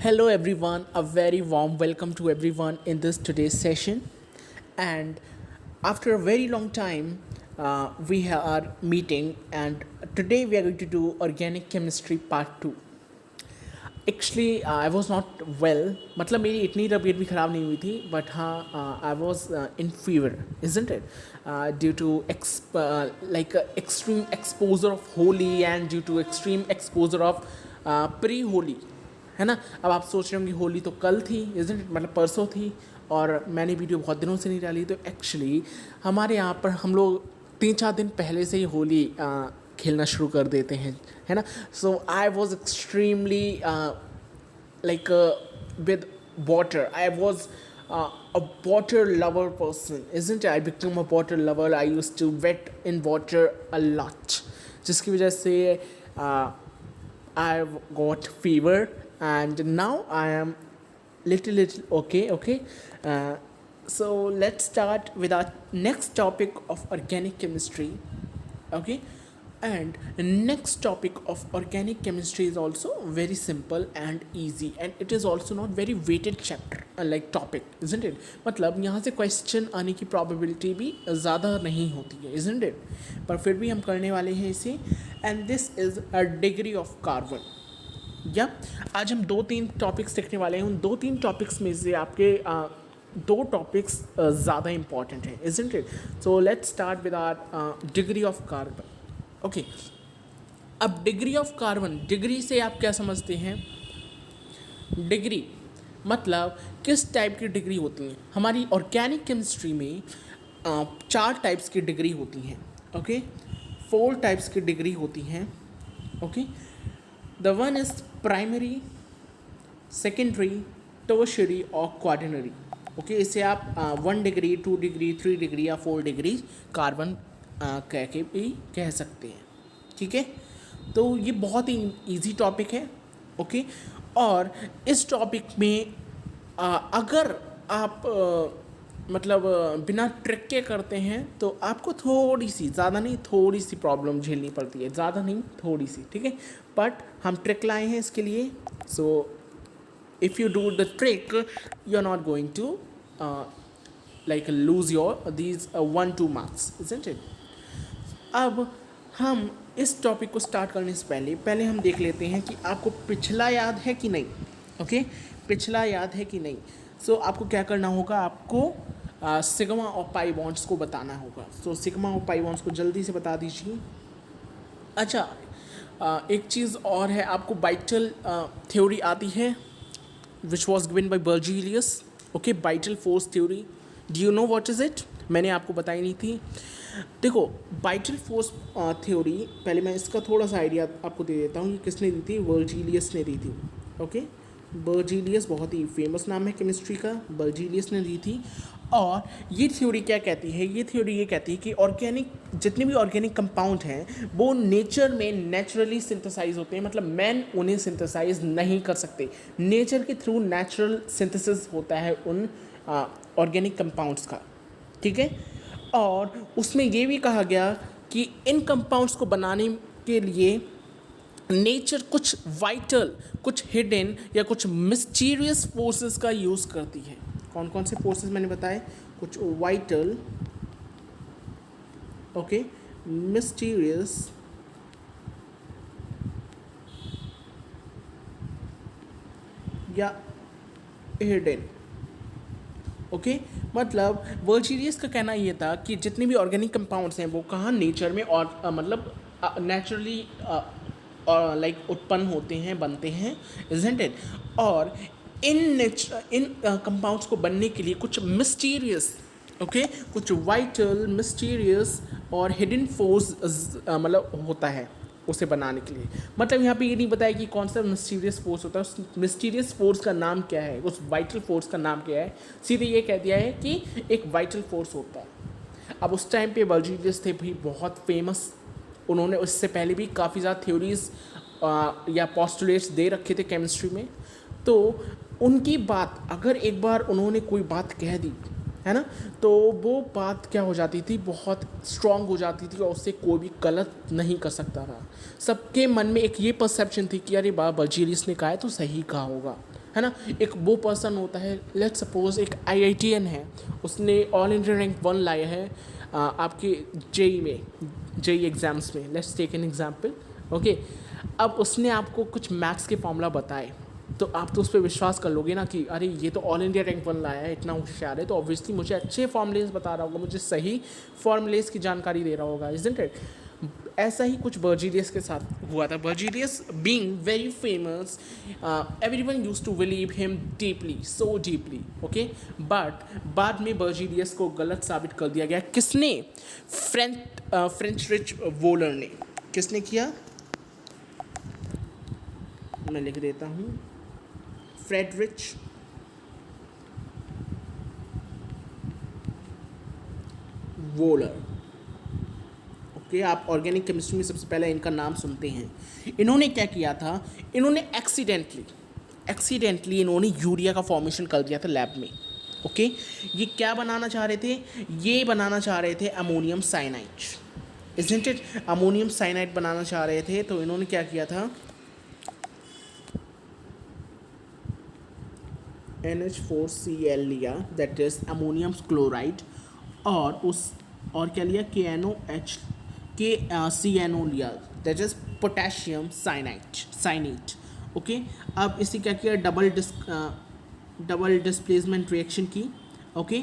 Hello, everyone. A very warm welcome to everyone in this today's session. And after a very long time, we are meeting, and today we are going to do organic chemistry part 2. Actually I was not well, मतलब मेरी इतनी तबीयत भी ख़राब नहीं हुई थी, but हाँ I was in fever isn't it due to like extreme exposure of Holi and due to extreme exposure of pre Holi, है ना। अब आप सोच रहे होंगे होली तो कल थी, इजंट इट, मतलब परसों थी, और मैंने वीडियो बहुत दिनों से नहीं डाली। तो एक्चुअली हमारे यहाँ पर हम लोग 3-4 दिन पहले से ही होली खेलना शुरू कर देते हैं, है ना। So I was extremely like with water, I was a water lover person, isn't it? I became a water lover. I used to wet in water a lot, जिसकी वजह से I got fever, and now I am little okay. So let's start with our next topic of organic chemistry. Okay, and the next topic of organic chemistry is also very simple and easy, and it is also not very weighted chapter like topic, isn't it? मतलब यहाँ से question आने की probability भी ज़्यादा नहीं होती है, isn't it? पर फिर भी हम करने वाले हैं इसे, and this is a degree of carbon. या आज हम 2-3 टॉपिक्स देखने वाले हैं। उन 2-3 टॉपिक्स में से आपके 2 टॉपिक्स ज़्यादा इंपॉर्टेंट हैं, isn't it? So let's start with our degree of carbon. Okay, अब डिग्री ऑफ कार्बन, डिग्री से आप क्या समझते हैं? डिग्री मतलब किस टाइप की डिग्री होती हैं। हमारी ऑर्गेनिक केमिस्ट्री में 4 टाइप्स की डिग्री होती हैं। ओके, 4 टाइप्स की डिग्री होती हैं। Okay, the one is primary, secondary, tertiary और क्वार्टनरी। ओके, इसे आप 1 डिग्री, 2 डिग्री, 3 डिग्री या 4 डिग्री कार्बन कह के भी कह सकते हैं, ठीक है। तो ये बहुत ही इजी टॉपिक है। ओके, और इस टॉपिक में अगर आप मतलब बिना ट्रिक के करते हैं तो आपको थोड़ी सी, ज़्यादा नहीं, थोड़ी सी प्रॉब्लम झेलनी पड़ती है, ज़्यादा नहीं, थोड़ी सी, ठीक है। बट हम ट्रिक लाए हैं इसके लिए, so if you do the trick you are not going to like lose your these 1-2 marks, isn't it? अब हम इस टॉपिक को स्टार्ट करने से पहले हम देख लेते हैं कि आपको पिछला याद है कि नहीं। ओके, पिछला याद है कि नहीं। सो आपको क्या करना होगा, आपको सिग्मा और पाई बॉन्ड्स को बताना होगा। सो सिग्मा और पाई बॉन्ड्स को जल्दी से बता दीजिए। अच्छा, एक चीज़ और है, आपको बाइटल थ्योरी आती है which was given by Berzelius. Okay, vital force theory, do you know what is it? मैंने आपको बताई नहीं थी। देखो, बाइटल फोर्स थ्योरी, पहले मैं इसका थोड़ा सा आइडिया आपको दे देता हूँ कि किसने दी थी। बर्जीलियस ने दी थी। ओके, बर्जीलियस बहुत ही फेमस नाम है केमिस्ट्री का, बर्जीलियस ने दी थी। और ये थ्योरी क्या कहती है? ये थ्योरी ये कहती है कि ऑर्गेनिक, जितने भी ऑर्गेनिक कंपाउंड हैं वो नेचर में नेचुरली सिंथेसाइज होते हैं, मतलब मैन उन्हें सिंथेसाइज नहीं कर सकते। नेचर के थ्रू नेचुरल सिंथेसिस होता है उन ऑर्गेनिक कंपाउंड्स का, ठीक है। और उसमें ये भी कहा गया कि इन कंपाउंड्स को बनाने के लिए नेचर कुछ वाइटल, कुछ हिडन या कुछ मिस्टीरियस फोर्सेस का यूज़ करती है। कौन कौन से फोर्सेस मैंने बताए? कुछ वाइटल, ओके, मिस्टीरियस या हिडन। ओके, मतलब बर्जीलियस का कहना ये था कि जितने भी ऑर्गेनिक कंपाउंड्स हैं वो कहाँ नेचर में और मतलब नेचुरली लाइक उत्पन्न होते हैं, बनते हैं, इजंट इट। और इन कंपाउंड्स को बनने के लिए कुछ मिस्टीरियस, ओके, कुछ वाइटल, मिस्टीरियस और हिडन फोर्स मतलब होता है उसे बनाने के लिए। मतलब यहाँ पे ये नहीं बताया कि कौन सा मिस्टीरियस फोर्स होता है, उस मिस्टीरियस फोर्स का नाम क्या है, उस वाइटल फोर्स का नाम क्या है। सीधे ये कह दिया है कि एक वाइटल फोर्स होता है। अब उस टाइम पे बर्जीलियस थे भी बहुत फेमस, उन्होंने उससे पहले भी काफ़ी ज़्यादा थ्योरीज या पोस्टुलेट्स दे रखे थे केमिस्ट्री में। तो उनकी बात, अगर एक बार उन्होंने कोई बात कह दी, है ना, तो वो बात क्या हो जाती थी, बहुत स्ट्रॉन्ग हो जाती थी और उससे कोई भी गलत नहीं कर सकता था। सबके मन में एक ये परसेप्शन थी कि अरे बर्जीलियस ने कहा है तो सही कहा होगा, है ना। एक वो पर्सन होता है, लेट्स सपोज एक IITian है, उसने ऑल इंडिया रैंक 1 लाया है आपके जेई में, जेई एग्ज़ाम्स में, let's take an example. Okay, अब उसने आपको कुछ मैथ्स के फॉर्मूला बताए, तो आप तो उस पर विश्वास कर लोगे ना कि अरे ये तो ऑल इंडिया रैंक 1 लाया है, इतना होशियार है, तो ऑब्वियसली मुझे अच्छे फॉर्मूलेस बता रहा होगा, मुझे सही फॉर्मूलेस की जानकारी दे रहा होगा, इजंट इट। ऐसा ही कुछ बर्जीलियस के साथ हुआ था। Berzelius being very famous, everyone used to believe him deeply, so deeply, okay. But बाद में बर्जीलियस को गलत साबित कर दिया गया। किसने? फ्रेंच वोलर ने। किसने किया? मैं लिख देता हूँ, फ्रेडरिच वोलर। ओके, आप ऑर्गेनिक केमिस्ट्री में सबसे पहले इनका नाम सुनते हैं। इन्होंने क्या किया था? इन्होंने एक्सीडेंटली इन्होंने यूरिया का फॉर्मेशन कर दिया था लैब में। ओके, ये क्या बनाना चाह रहे थे? ये बनाना चाह रहे थे ammonium cyanide, isn't it. Ammonium cyanide बनाना चाह रहे थे, तो इन्होंने क्या किया था? NH4Cl लिया, दैट इज अमोनियम क्लोराइड, और क्या लिया? CNO लिया, that is potassium cyanate. Okay, अब इसी क्या किया? डबल डिस्प्लेसमेंट रिएक्शन की। ओके,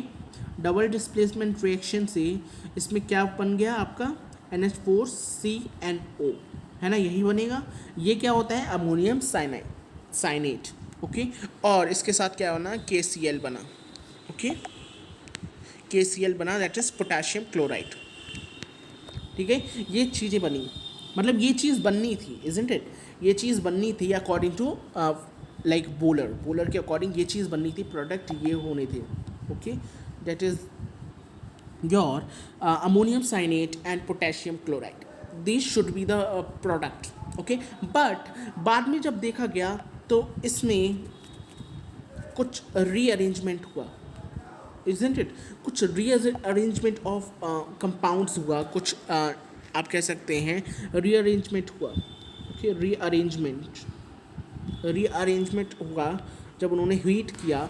डबल डिस्प्लेसमेंट रिएक्शन से इसमें क्या बन गया आपका? NH4CNO, है ना, यही बनेगा। ये क्या होता है? अमोनियम साइनेट। ओके, और इसके साथ क्या होना? KCl बना। ओके, KCl बना, दैट इज पोटेशियम क्लोराइड। ठीक है, ये चीज़ें बनी, मतलब ये चीज़ बननी थी, इजंट इट। ये चीज़ बननी थी अकॉर्डिंग टू लाइक बोलर के अकॉर्डिंग ये चीज़ बननी थी, प्रोडक्ट ये होने थे। Okay, that is your ammonium cyanate and potassium chloride, this should be the product. Okay, but बाद में जब देखा गया तो इसमें कुछ रीअरेंजमेंट हुआ, इजंट इट। कुछ रीअरेंजमेंट ऑफ कंपाउंड्स हुआ, कुछ आप कह सकते हैं रीअरेंजमेंट हुआ। ओके, रीअरेंजमेंट हुआ जब उन्होंने हीट किया,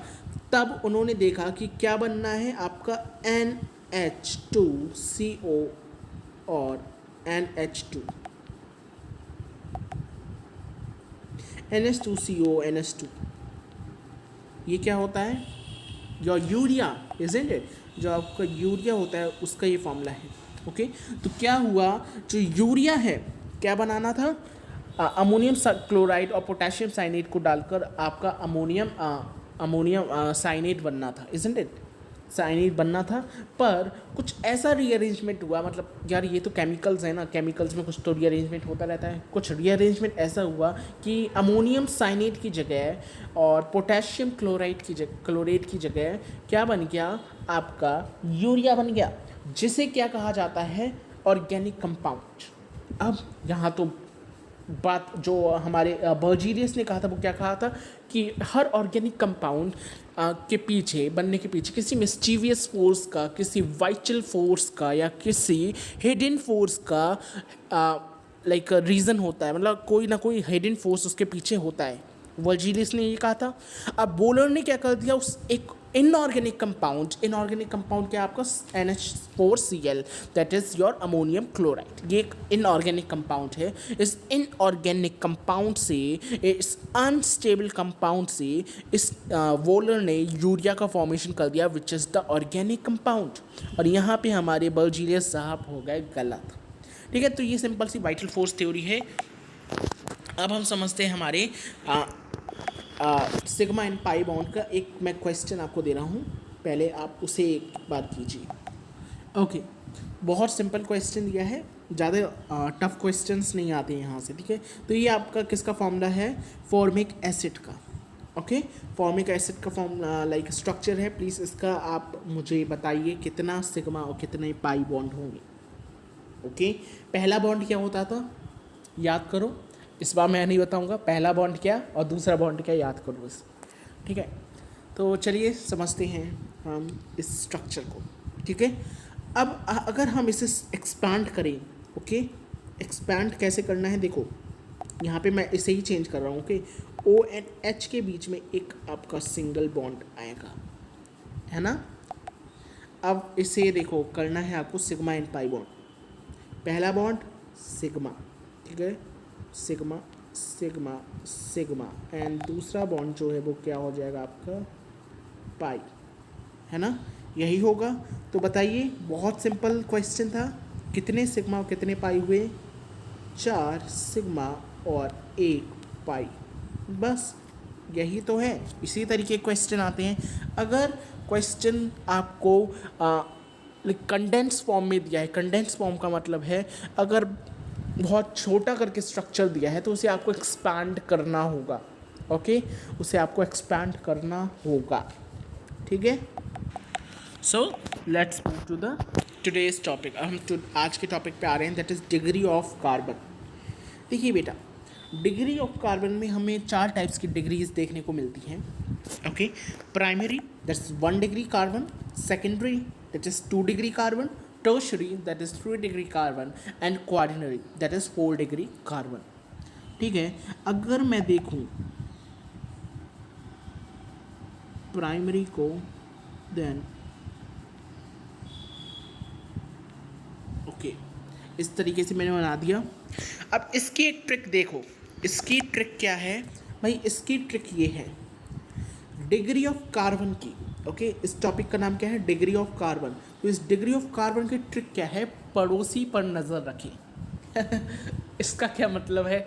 तब उन्होंने देखा कि क्या बनना है आपका? NH2CO और NH2, NH2CO NH2, ये क्या होता है? जो यूरिया, इजंट इट, जो आपका यूरिया होता है उसका ये फॉर्मूला है। ओके, तो क्या हुआ? जो यूरिया है, क्या बनाना था? अमोनियम क्लोराइड और पोटेशियम साइनेट को डालकर आपका अमोनियम साइनेट बनना था, इजंट इट। साइनेट बनना था, पर कुछ ऐसा रीअरेंजमेंट हुआ, मतलब यार ये तो केमिकल्स है ना, केमिकल्स में कुछ तो रीअरेंजमेंट होता रहता है। कुछ रीअरेंजमेंट ऐसा हुआ कि अमोनियम साइनेट की जगह और पोटेशियम क्लोरेट की जगह क्या बन गया? आपका यूरिया बन गया, जिसे क्या कहा जाता है? Organic compound. अब यहाँ तो बात जो हमारे बर्जीलियस ने कहा था, वो क्या कहा था? कि हर ऑर्गेनिक कंपाउंड के पीछे बनने के पीछे किसी मिस्चीवियस फोर्स का, किसी वाइटल फोर्स का, या किसी हिडन फोर्स का लाइक रीज़न होता है, मतलब कोई ना कोई हिडन फोर्स उसके पीछे होता है। वर्जीलियस ने ये कहा था। अब बोलर ने क्या कर दिया? उस एक इनऑर्गेनिक कंपाउंड क्या आपका? NH4Cl, that is your ammonium chloride. ये एक इनऑर्गेनिक कंपाउंड है। इस इनऑर्गेनिक कंपाउंड से, इस अनस्टेबल कंपाउंड से इस वोलर ने यूरिया का फॉर्मेशन कर दिया, which is the organic compound. और यहाँ पे हमारे बर्जीलियस साहब हो गए गलत। ठीक है, तो ये सिंपल सी वाइटल फोर्स थ्योरी है। अब हम समझते हैं हमारे सिग्मा एंड पाई बॉन्ड का। एक मैं क्वेश्चन आपको दे रहा हूँ, पहले आप उसे एक बार कीजिए। ओके, बहुत सिंपल क्वेश्चन दिया है, ज़्यादा टफ क्वेश्चंस नहीं आते हैं यहाँ से। ठीक है, तो ये आपका किसका फॉर्मूला है? फॉर्मिक एसिड का। ओके, फॉर्मिक एसिड का फॉर्मूला लाइक स्ट्रक्चर है। प्लीज़ इसका आप मुझे बताइए कितना सिग्मा और कितने पाई बॉन्ड होंगे। ओके, पहला बॉन्ड क्या होता था? याद करो, इस बार मैं नहीं बताऊंगा पहला बॉन्ड क्या और दूसरा बॉन्ड क्या, याद करो बस। ठीक है, तो चलिए समझते हैं हम इस स्ट्रक्चर को। ठीक है, अब अगर हम इसे एक्सपैंड करें, ओके, एक्सपैंड कैसे करना है देखो, यहाँ पे मैं इसे ही चेंज कर रहा हूँ। ओके, ओ एंड एच के बीच में एक आपका सिंगल बॉन्ड आएगा, है ना। अब इसे देखो करना है आपको सिग्मा एंड पाई बॉन्ड। पहला बॉन्ड सिग्मा, ठीक है, सिग्मा सिग्मा सिग्मा, एंड दूसरा बॉन्ड जो है वो क्या हो जाएगा आपका पाई, है ना, यही होगा। तो बताइए, बहुत सिंपल क्वेश्चन था। कितने सिग्मा और कितने पाई हुए? 4 सिग्मा और 1 पाई, बस यही तो है। इसी तरीके क्वेश्चन आते हैं। अगर क्वेश्चन आपको कंडेंस फॉर्म में दिया है, कंडेंस फॉर्म का मतलब है अगर बहुत छोटा करके स्ट्रक्चर दिया है तो उसे आपको एक्सपैंड करना होगा, ओके, उसे आपको एक्सपैंड करना होगा, ठीक है। So let's move to the today's topic. हम आज के टॉपिक पे आ रहे हैं, that is degree of carbon. देखिए बेटा, डिग्री ऑफ कार्बन में हमें 4 टाइप्स की डिग्रीज देखने को मिलती हैं, okay. Primary, that is 1 degree carbon, secondary that is 2 degree carbon, tertiary that is 3 degree carbon, and quaternary that is 4 degree carbon, ठीक है। अगर मैं देखूं प्राइमरी को, देन ओके, इस तरीके से मैंने बना दिया। अब इसकी एक ट्रिक देखो, इसकी ट्रिक क्या है भाई? इसकी ट्रिक ये है डिग्री ऑफ कार्बन की, ओके। इस टॉपिक का नाम क्या है? Degree of carbon. तो इस डिग्री ऑफ कार्बन की ट्रिक क्या है? पड़ोसी पर नज़र रखें। इसका क्या मतलब है?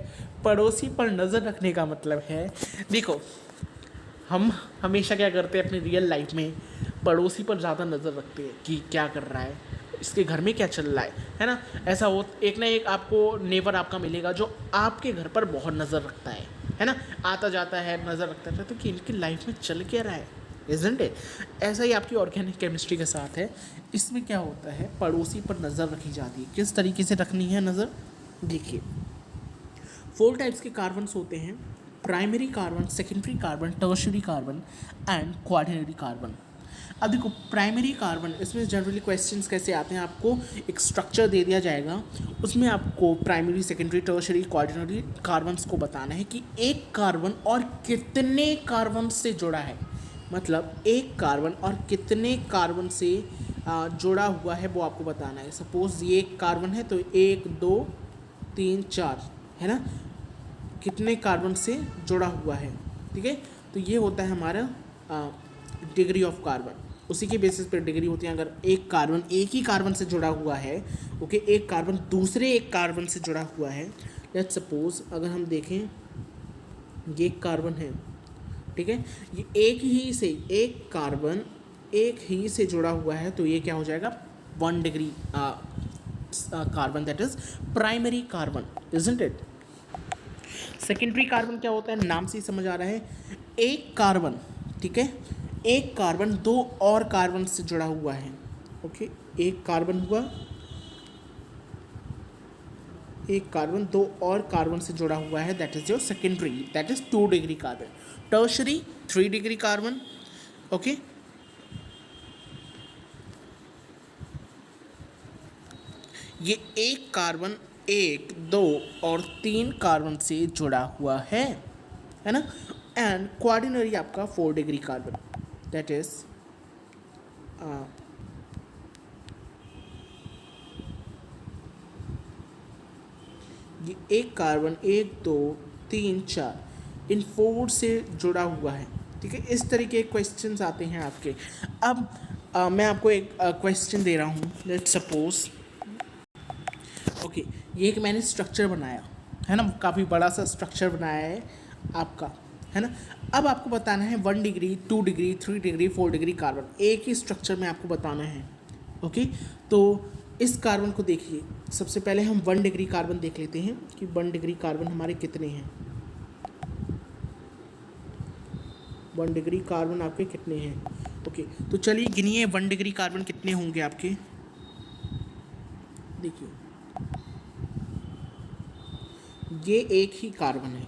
पड़ोसी पर नज़र रखने का मतलब है, देखो हम हमेशा क्या करते हैं अपनी रियल लाइफ में, पड़ोसी पर ज़्यादा नज़र रखते हैं कि क्या कर रहा है, इसके घर में क्या चल रहा है ना। ऐसा हो, एक ना एक आपको नेबर आपका मिलेगा जो आपके घर पर बहुत नज़र रखता है ना, आता जाता है, नज़र रखता है, तो कि इनकी लाइफ में चल क्या रहा है, इज़न्ट इट? ऐसा ही आपकी ऑर्गेनिक केमिस्ट्री के साथ है। इसमें क्या होता है, पड़ोसी पर नज़र रखी जाती है। किस तरीके से रखनी है नज़र? देखिए, 4 टाइप्स के कार्बन्स होते हैं, primary carbon, secondary carbon, tertiary carbon and quaternary carbon. अब देखो प्राइमरी कार्बन, इसमें जनरली क्वेश्चंस कैसे आते हैं, आपको एक स्ट्रक्चर दे दिया जाएगा, उसमें आपको प्राइमरी, सेकेंडरी, टर्शरी, क्वार्डिनरी कार्बन्स को बताना है कि एक कार्बन और कितने कार्बन से जुड़ा है, मतलब एक कार्बन और कितने कार्बन से जुड़ा हुआ है वो आपको बताना है। सपोज ये एक कार्बन है तो 1 2 3 4 है ना, कितने कार्बन से जुड़ा हुआ है, ठीक है। तो ये होता है हमारा डिग्री ऑफ कार्बन। उसी के बेसिस पर डिग्री होती है। अगर एक कार्बन एक ही कार्बन से जुड़ा हुआ है, ओके, एक कार्बन दूसरे एक कार्बन से जुड़ा हुआ है, लेट्स सपोज अगर हम देखें ये एक कार्बन है, ठीक है, ये एक कार्बन एक ही से जुड़ा हुआ है, तो ये क्या हो जाएगा? 1 degree carbon, that is primary carbon, isn't it? Secondary carbon क्या होता है? नाम से ही समझ आ रहा है, एक कार्बन, ठीक है, एक कार्बन 2 और कार्बन से जुड़ा हुआ है, ओके, एक कार्बन हुआ, एक कार्बन 2 और कार्बन से जुड़ा हुआ है, that is your secondary, that is 2 degree carbon. Tertiary 3 degree carbon, okay. ये एक कार्बन 1 2 और 3 कार्बन से जुड़ा हुआ है ना। एंड क्वार्डिनरी आपका 4 डिग्री कार्बन, दैट इज ये एक कार्बन 1 2 3 4 इन 4 से जुड़ा हुआ है, ठीक है। इस तरीके के क्वेश्चंस आते हैं आपके। अब मैं आपको एक क्वेश्चन दे रहा हूँ, लेट्स सपोज, ओके, ये एक मैंने स्ट्रक्चर बनाया है ना, काफ़ी बड़ा सा स्ट्रक्चर बनाया है आपका, है ना। अब आपको बताना है 1 degree 2 degree 3 degree 4 degree carbon, एक ही स्ट्रक्चर में आपको बताना है, ओके। तो इस कार्बन को देखिए, सबसे पहले हम 1 डिग्री कार्बन देख लेते हैं कि 1 डिग्री कार्बन हमारे कितने हैं। 1 डिग्री कार्बन आपके कितने हैं, ओके। तो चलिए गिनिए 1 डिग्री कार्बन कितने होंगे आपके। देखिए ये एक ही कार्बन है,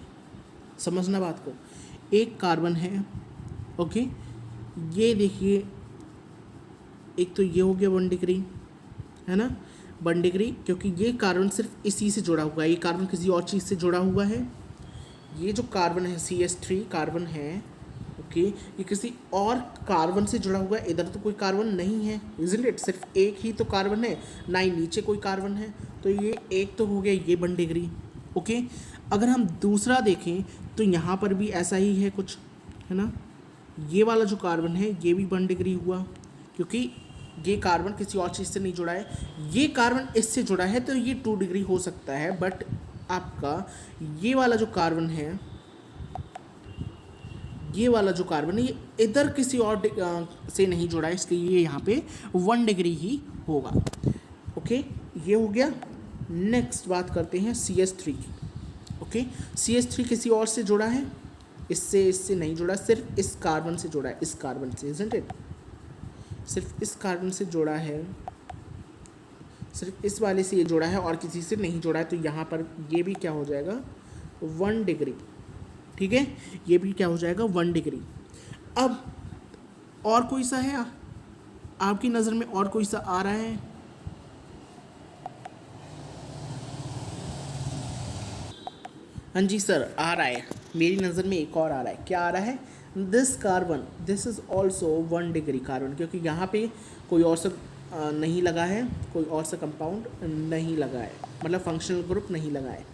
समझना बात को, एक कार्बन है, ओके। ये देखिए, एक तो ये हो गया 1 डिग्री, है ना, 1 डिग्री, क्योंकि ये कार्बन सिर्फ इसी से जुड़ा हुआ है, ये कार्बन किसी और चीज़ से जुड़ा हुआ है। ये जो कार्बन है CH3 कार्बन है, ओके, ये किसी और कार्बन से जुड़ा हुआ है। इधर तो कोई कार्बन नहीं है, इजंट इट, सिर्फ एक ही तो कार्बन है, ना ही नीचे कोई कार्बन है, तो ये एक तो हो गया ये 1 डिग्री, ओके। अगर हम दूसरा देखें तो यहाँ पर भी ऐसा ही है कुछ, है ना। ये वाला जो कार्बन है ये भी 1 डिग्री हुआ, क्योंकि ये कार्बन किसी और चीज़ से नहीं जुड़ा है, ये कार्बन इससे जुड़ा है, तो ये 2 डिग्री हो सकता है। बट आपका ये वाला जो कार्बन है, ये वाला जो कार्बन है, ये इधर किसी और से नहीं जुड़ा है, इसलिए ये यहाँ पे 1 डिग्री ही होगा, ओके। ये हो गया। नेक्स्ट बात करते हैं CH3 की, ओके। CH3 किसी और से जुड़ा है, इससे नहीं जुड़ा, सिर्फ इस कार्बन से जुड़ा है, इस कार्बन से, इजंट इट, सिर्फ इस कार्बन से जुड़ा है, सिर्फ इस वाले से ये जुड़ा है और किसी से नहीं जुड़ा है, तो यहाँ पर ये भी क्या हो जाएगा 1 डिग्री, ठीक है। ये भी क्या हो जाएगा 1 डिग्री। अब और कोई सा है आपकी नज़र में, और कोई सा आ रहा है? हाँ जी सर, आ रहा है, मेरी नज़र में एक और आ रहा है। क्या आ रहा है? This carbon, this is also 1 degree carbon, क्योंकि यहाँ पे कोई और सा नहीं लगा है, कोई और सा कंपाउंड नहीं लगा है, मतलब फंक्शनल ग्रुप नहीं लगा है,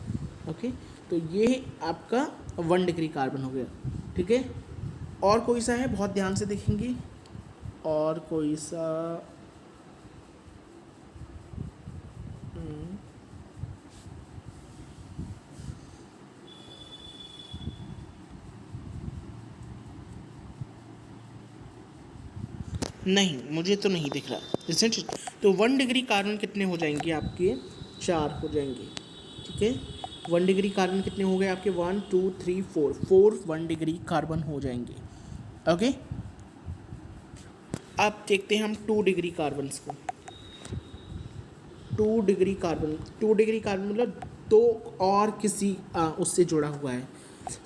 ओके। तो ये आपका 1 डिग्री कार्बन हो गया, ठीक है। और कोई सा है, बहुत ध्यान से देखेंगे, और कोई सा नहीं, मुझे तो नहीं दिख रहा, isn't it? तो 1 डिग्री कार्बन कितने हो जाएंगे आपके? 4 हो जाएंगे, ठीक है। 1 डिग्री कार्बन कितने हो गए आपके? 1 2 3 4 1 डिग्री कार्बन हो जाएंगे, ओके। अब देखते हैं हम 2 डिग्री कार्बन्स को। 2 डिग्री कार्बन, 2 डिग्री कार्बन मतलब दो और किसी उससे जुड़ा हुआ है।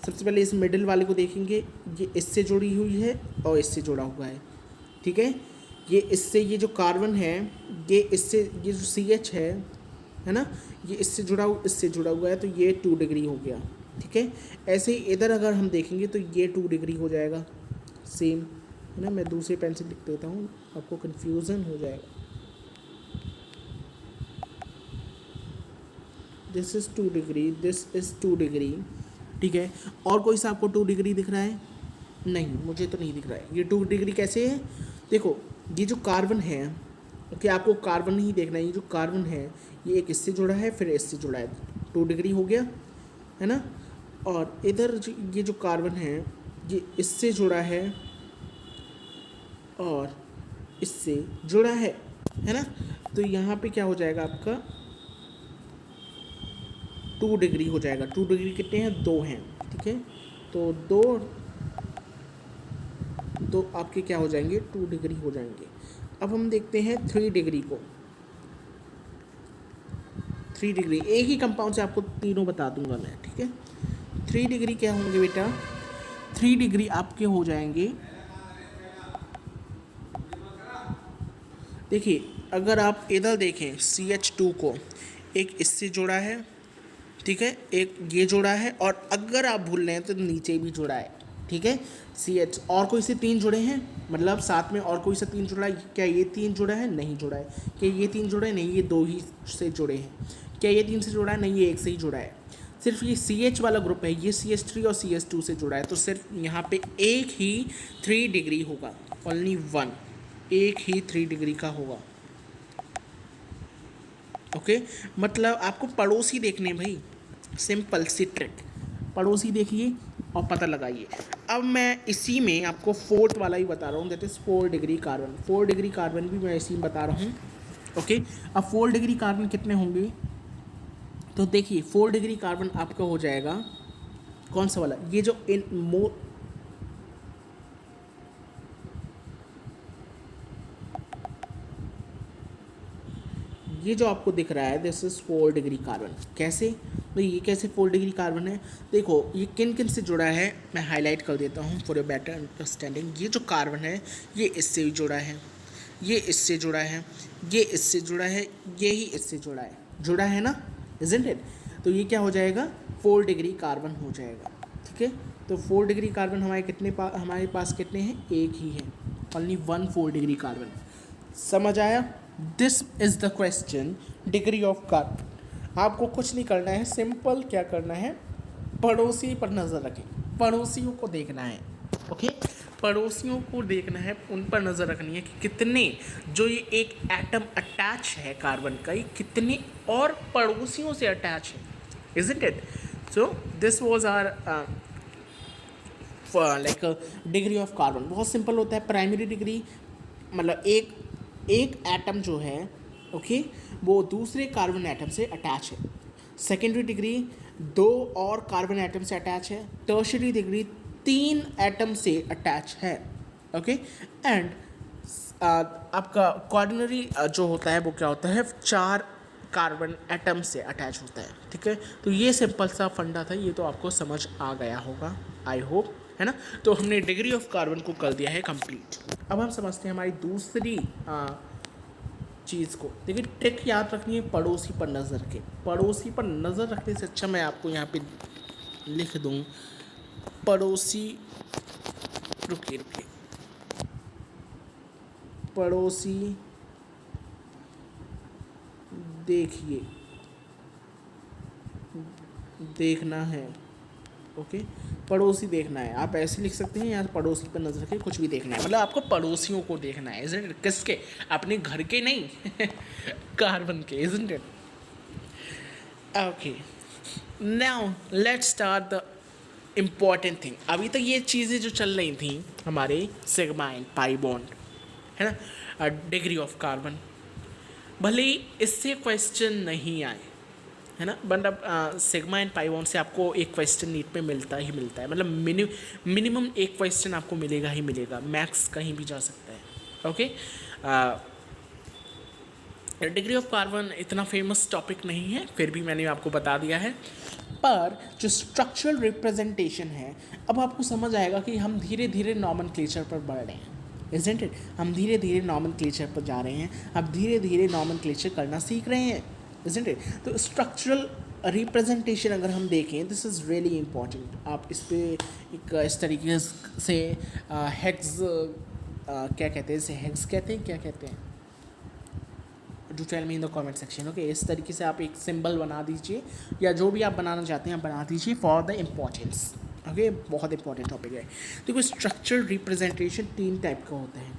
सबसे पहले इस मिडिल वाले को देखेंगे, ये इससे जुड़ी हुई है और इससे जुड़ा हुआ है, ठीक है। ये इससे, ये जो कार्बन है, ये इससे, ये जो CH है ना, ये इससे जुड़ा हुआ है, तो ये 2 डिग्री हो गया, ठीक है। ऐसे ही इधर अगर हम देखेंगे तो ये 2 डिग्री हो जाएगा, सेम, है ना। मैं दूसरे पेन से लिख देता हूँ, आपको कन्फ्यूज़न हो जाएगा। This is 2 degree, this is 2 degree, ठीक है। और कोई सा आपको 2 डिग्री दिख रहा है? नहीं, मुझे तो नहीं दिख रहा है। ये 2 डिग्री कैसे है? देखो, ये जो कार्बन है, ओके, आपको कार्बन नहीं देखना है, ये जो कार्बन है ये एक इससे जुड़ा है, फिर इससे जुड़ा है, 2 डिग्री हो गया, है ना। और इधर ये जो कार्बन है ये इससे जुड़ा है और इससे जुड़ा है ना। तो यहाँ पे क्या हो जाएगा आपका 2 डिग्री हो जाएगा। 2 डिग्री कितने हैं? 2 हैं, ठीक है। तो दो आपके क्या हो जाएंगे? 2 डिग्री हो जाएंगे। अब हम देखते हैं 3 डिग्री को। 3 डिग्री एक ही कंपाउंड से आपको तीनों बता दूंगा मैं, ठीक है। 3 डिग्री क्या होंगे बेटा? 3 डिग्री आपके हो जाएंगे, देखिए अगर आप इधर देखें CH2 को, एक इससे जुड़ा है, ठीक है, एक ये जुड़ा है, और अगर आप भूल रहे हैं तो नीचे भी जुड़ा है, ठीक है। CH और कोई से 3 जुड़े हैं, मतलब साथ में और कोई सा 3 जुड़ा है? क्या ये 3 जुड़ा है? नहीं जुड़ा है। क्या ये 3 जुड़े हैं? नहीं, ये 2 ही से जुड़े हैं। क्या ये 3 से जुड़ा है? नहीं, ये 1 से ही जुड़ा है। सिर्फ ये CH वाला ग्रुप है, ये CH3 और CH2 से जुड़ा है, तो सिर्फ यहाँ पे एक ही 3 डिग्री होगा, ओनली 1, एक ही 3 डिग्री का होगा, ओके। मतलब आपको पड़ोसी देखने भाई, सिंपल सी ट्रिक, पड़ोसी देखिए और पता लगाइए। अब मैं इसी में आपको 4th वाला ही बता रहा हूँ, that is 4 degree carbon. 4 degree carbon भी मैं इसी में बता रहा हूँ, ओके। अब 4 डिग्री कार्बन कितने होंगे? तो देखिए 4 डिग्री कार्बन आपका हो जाएगा कौन सा वाला? ये जो ये जो आपको दिख रहा है, दिस इज़ 4 डिग्री कार्बन। कैसे? तो ये कैसे 4 डिग्री कार्बन है? देखो ये किन किन से जुड़ा है, मैं हाईलाइट कर देता हूँ फॉर योर बेटर अंडरस्टैंडिंग। ये जो कार्बन है ये इससे भी जुड़ा है, ये इससे जुड़ा है, ये इससे जुड़ा है, ये ही इससे जुड़ा है ना, इजंट इट? तो ये क्या हो जाएगा? 4 डिग्री कार्बन हो जाएगा, ठीक है। तो 4 डिग्री कार्बन हमारे पास कितने हैं, एक ही है, ओनली 1 4 डिग्री कार्बन। समझ आया? This is the question, degree of carbon. आपको कुछ नहीं करना है, सिंपल क्या करना है, पड़ोसी पर नज़र रखें, पड़ोसियों को देखना है। ओके, पड़ोसियों को देखना है, उन पर नज़र रखनी है कि कितने, जो ये एक एटम अटैच है कार्बन का, ये कितने और पड़ोसियों से अटैच है, isn't it? So this was our like degree of carbon. बहुत सिंपल होता है। प्राइमरी डिग्री मतलब एक एटम जो है, ओके, वो दूसरे कार्बन एटम से अटैच है। सेकेंडरी डिग्री 2 और कार्बन एटम से अटैच है। टर्शियरी डिग्री 3 एटम से अटैच है। ओके, एंड आपका क्वार्डिनरी जो होता है वो क्या होता है, 4 कार्बन एटम से अटैच होता है। ठीक है, तो ये सिंपल सा फंडा था, ये तो आपको समझ आ गया होगा, आई होप, है ना। तो हमने डिग्री ऑफ कार्बन को कर दिया है कंप्लीट। अब हम समझते हैं हमारी दूसरी चीज़ को। देखिए, ट्रिक याद रखनी है, पड़ोसी पर नज़र के। पड़ोसी पर नज़र रखने से अच्छा मैं आपको यहाँ पे लिख दूँ, पड़ोसी, रुकिए, पड़ोसी देखिए, देखना है। ओके, पड़ोसी देखना है, आप ऐसे लिख सकते हैं, या पड़ोसी पर नजर रखें, कुछ भी देखना है, मतलब आपको पड़ोसियों को देखना है, इज़न्ट इट? किसके? अपने घर के नहीं कार्बन के, isn't it? Okay, now let's start the important thing. अभी तक ये चीज़ें जो चल रही थी हमारे सिग्मा एंड पाई बॉन्ड, है ना, डिग्री ऑफ कार्बन, भले ही इससे क्वेश्चन नहीं आए, है ना, मतलब सिग्मा एंड पाई बॉन्ड से आपको एक क्वेश्चन नीट में मिलता ही मिलता है, मतलब मिनिमम एक क्वेश्चन आपको मिलेगा ही मिलेगा, मैक्स कहीं भी जा सकता है। ओके, डिग्री ऑफ कार्बन इतना फेमस टॉपिक नहीं है, फिर भी मैंने आपको बता दिया है। पर जो स्ट्रक्चरल रिप्रेजेंटेशन है, अब आपको समझ आएगा कि हम धीरे धीरे नॉमेनक्लेचर पर बढ़ रहे हैं, isn't it? हम धीरे धीरे नॉमेनक्लेचर पर जा रहे हैं, अब धीरे धीरे नॉमेनक्लेचर करना सीख रहे हैं, isn't it? तो स्ट्रक्चरल रिप्रेजेंटेशन अगर हम देखें, दिस इज़ रियली इम्पॉर्टेंट। आप इस पर इस तरीके से हेक्स क्या कहते हैं, इसे हेक्स कहते हैं, क्या कहते हैं, do tell me in the comment section. Okay, इस तरीके से आप एक सिंबल बना दीजिए, या जो भी आप बनाना चाहते हैं आप बना दीजिए फॉर द इम्पोर्टेंस। ओके, बहुत इंपॉर्टेंट टॉपिक है। देखो, स्ट्रक्चर रिप्रेजेंटेशन 3 टाइप का होता है।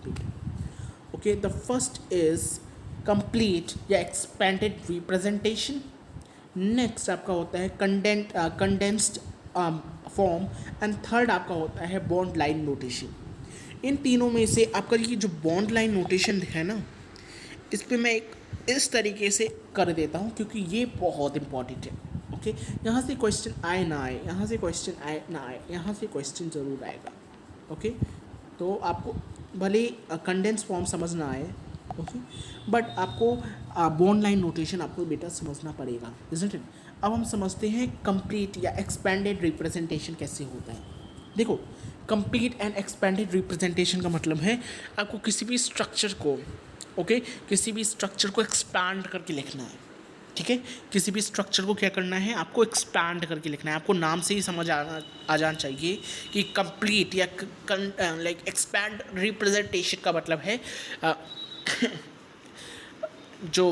Okay, the first is complete या एक्सपेंडेड रिप्रेजेंटेशन। नेक्स्ट आपका होता है कंडेंस्ड फॉर्म, एंड थर्ड आपका होता है बॉन्ड लाइन नोटेशन। इन तीनों में से आपका ये जो बॉन्ड लाइन नोटेशन है ना, इस पर मैं एक इस तरीके से कर देता हूँ, क्योंकि ये बहुत इंपॉर्टेंट है। ओके, यहाँ से क्वेश्चन आए ना आए, यहाँ से क्वेश्चन आए ना आए, यहाँ से क्वेश्चन ज़रूर आएगा। ओके, तो आपको भले कंडेंस फॉर्म समझ ना आए, ओके, बट आपको बॉन्ड लाइन नोटेशन आपको बेटा समझना पड़ेगा, इज़न्ट इट? अब हम समझते हैं कंप्लीट या एक्सपेंडेड रिप्रेजेंटेशन कैसे होता है। देखो, कंप्लीट एंड एक्सपेंडेड रिप्रेजेंटेशन का मतलब है आपको किसी भी स्ट्रक्चर को, ओके, किसी भी स्ट्रक्चर को एक्सपैंड करके लिखना है। ठीक है, किसी भी स्ट्रक्चर को क्या करना है, आपको एक्सपैंड करके लिखना है। आपको नाम से ही समझ आ जाना चाहिए कि कंप्लीट या लाइक एक्सपैंड रिप्रेजेंटेशन का मतलब है जो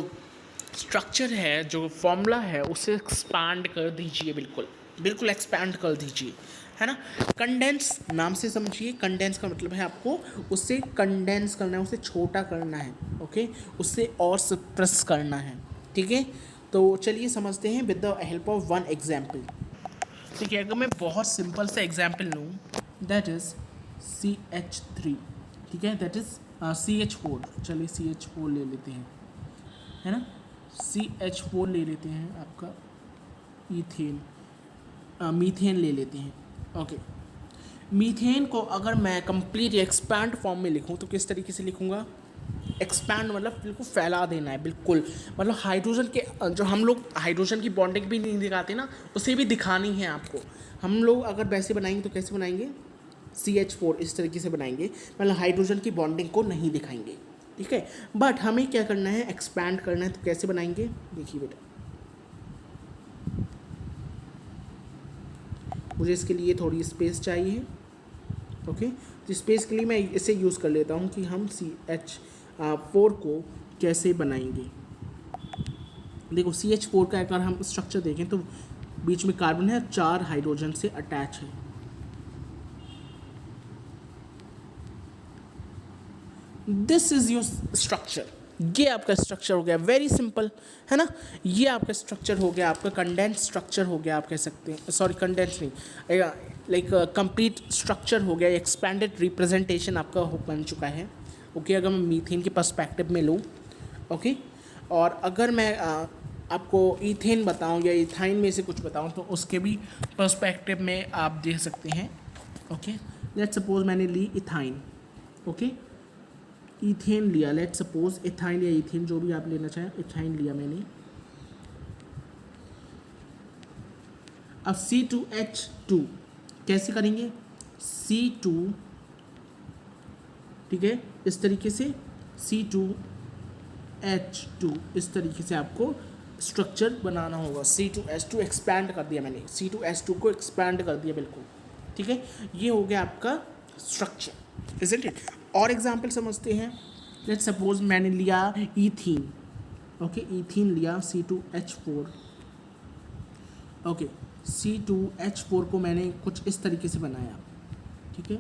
स्ट्रक्चर है, जो फॉर्मूला है, उसे एक्सपैंड कर दीजिए, बिल्कुल बिल्कुल एक्सपैंड कर दीजिए, है ना। कंडेंस नाम से समझिए, कंडेंस का मतलब है आपको उससे कंडेंस करना है, उसे छोटा करना है, ओके, उससे और सप्रेस करना है। ठीक है, तो चलिए समझते हैं with the help of one example. ठीक है, अगर मैं बहुत सिंपल सा एग्जाम्पल लूँ, दैट इज़ CH3, ठीक है, दैट इज़ CH4, चलिए CH4 ले लेते हैं, है ना, CH4 ले लेते हैं, आपका मीथेन ले लेते हैं। ओके, मीथेन को अगर मैं कंप्लीट एक्सपैंड फॉर्म में लिखूं तो किस तरीके से लिखूंगा? एक्सपैंड मतलब बिल्कुल फैला देना है, बिल्कुल, मतलब हाइड्रोजन के जो हम लोग हाइड्रोजन की बॉन्डिंग भी नहीं दिखाते ना, उसे भी दिखानी है आपको। हम लोग अगर वैसे बनाएंगे तो कैसे बनाएंगे? CH4 इस तरीके से बनाएंगे, मतलब हाइड्रोजन की बॉन्डिंग को नहीं दिखाएंगे। ठीक है, बट हमें क्या करना है, एक्सपैंड करना है, तो कैसे बनाएंगे? देखिए बेटा, मुझे इसके लिए थोड़ी स्पेस चाहिए। ओके, तो स्पेस के लिए मैं इसे यूज़ कर लेता हूँ कि हम CH4 को कैसे बनाएंगे। देखो CH4 का अगर हम स्ट्रक्चर देखें तो बीच में कार्बन है, 4 हाइड्रोजन से अटैच है। This is your structure. ये आपका स्ट्रक्चर हो गया, वेरी सिंपल है ना। ये आपका स्ट्रक्चर हो गया, आपका कंडेंस स्ट्रक्चर हो गया, आप कह सकते हैं, सॉरी कंडेंस नहीं, लाइक कंप्लीट स्ट्रक्चर हो गया, एक्सपैंडेड रिप्रेजेंटेशन आपका बन चुका है। ओके, अगर मैं मीथेन के पर्सपेक्टिव में लूँ, ओके, और अगर मैं आपको ईथेन बताऊं या इथाइन में से कुछ बताऊं तो उसके भी पर्सपेक्टिव में आप देख सकते हैं। ओके, लेट्स सपोज मैंने ली इथाइन, ओके, ईथेन लिया, लेट्स सपोज इथाइन या ईथेन जो भी आप लेना चाहें, इथाइन लिया मैंने। अब C2H2 कैसे करेंगे, C2, ठीक है, इस तरीके से C2H2 इस तरीके से आपको स्ट्रक्चर बनाना होगा। C2H2 एक्सपैंड कर दिया मैंने, C2H2 को एक्सपैंड कर दिया बिल्कुल, ठीक है, ये हो गया आपका स्ट्रक्चर, इज़न्ट इट। और एग्जाम्पल समझते हैं, लेट्स सपोज मैंने लिया ईथीन, ओके, ईथीन लिया C2H4, ओके, C2H4 को मैंने कुछ इस तरीके से बनाया, ठीक है,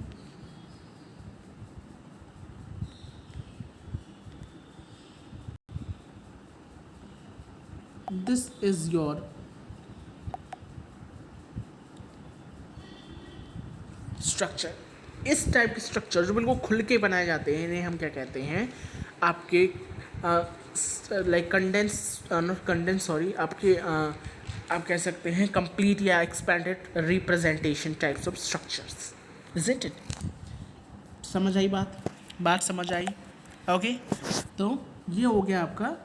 दिस इज योर स्ट्रक्चर। इस टाइप के स्ट्रक्चर जो बिल्कुल खुल के बनाए जाते हैं, इन्हें हम क्या कहते हैं, आपके लाइक कंडेंस सॉरी, आपके आप कह सकते हैं कंप्लीट या expanded representation types of structures, isn't it. समझ आई बात समझ आई, ओके। तो ये हो गया आपका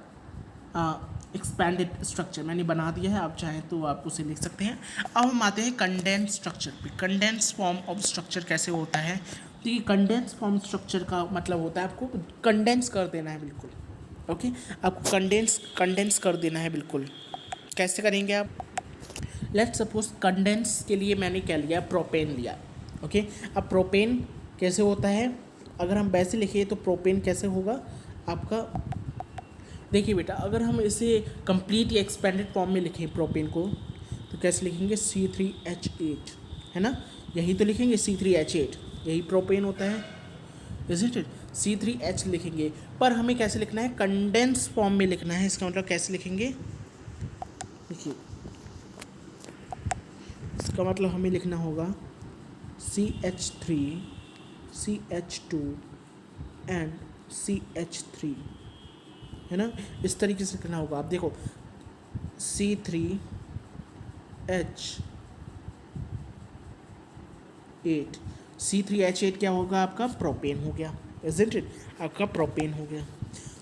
एक्सपैंडेड स्ट्रक्चर, मैंने बना दिया है, आप चाहें तो आप उसे लिख सकते हैं। अब हम आते हैं कंडेंस स्ट्रक्चर पे। कंडेंस फॉर्म ऑफ स्ट्रक्चर कैसे होता है, तो ये कंडेंस फॉर्म स्ट्रक्चर का मतलब होता है आपको कंडेंस कर देना है बिल्कुल, ओके, आपको कंडेंस कर देना है बिल्कुल। कैसे करेंगे आप, लेट्स सपोज कंडेंस के लिए मैंने क्या लिया, प्रोपेन लिया, ओके। अब प्रोपेन कैसे होता है, अगर हम वैसे लिखिए तो प्रोपेन कैसे होगा आपका, देखिए बेटा, अगर हम इसे कंप्लीट या एक्सपेंडेड फॉर्म में लिखें प्रोपेन को, तो कैसे लिखेंगे, C3H8, है ना, यही तो लिखेंगे C3H8, यही प्रोपेन होता है, इज़न्ट इट। C3H लिखेंगे, पर हमें कैसे लिखना है, कंडेंस फॉर्म में लिखना है। इसका मतलब कैसे लिखेंगे, देखिए, इसका मतलब हमें लिखना होगा CH3, CH2 एंड CH3, है ना, इस तरीके से लिखना होगा। आप देखो C3H8, C3H8 क्या होगा आपका, प्रोपेन हो गया, इज़न्ट इट, आपका प्रोपेन हो गया।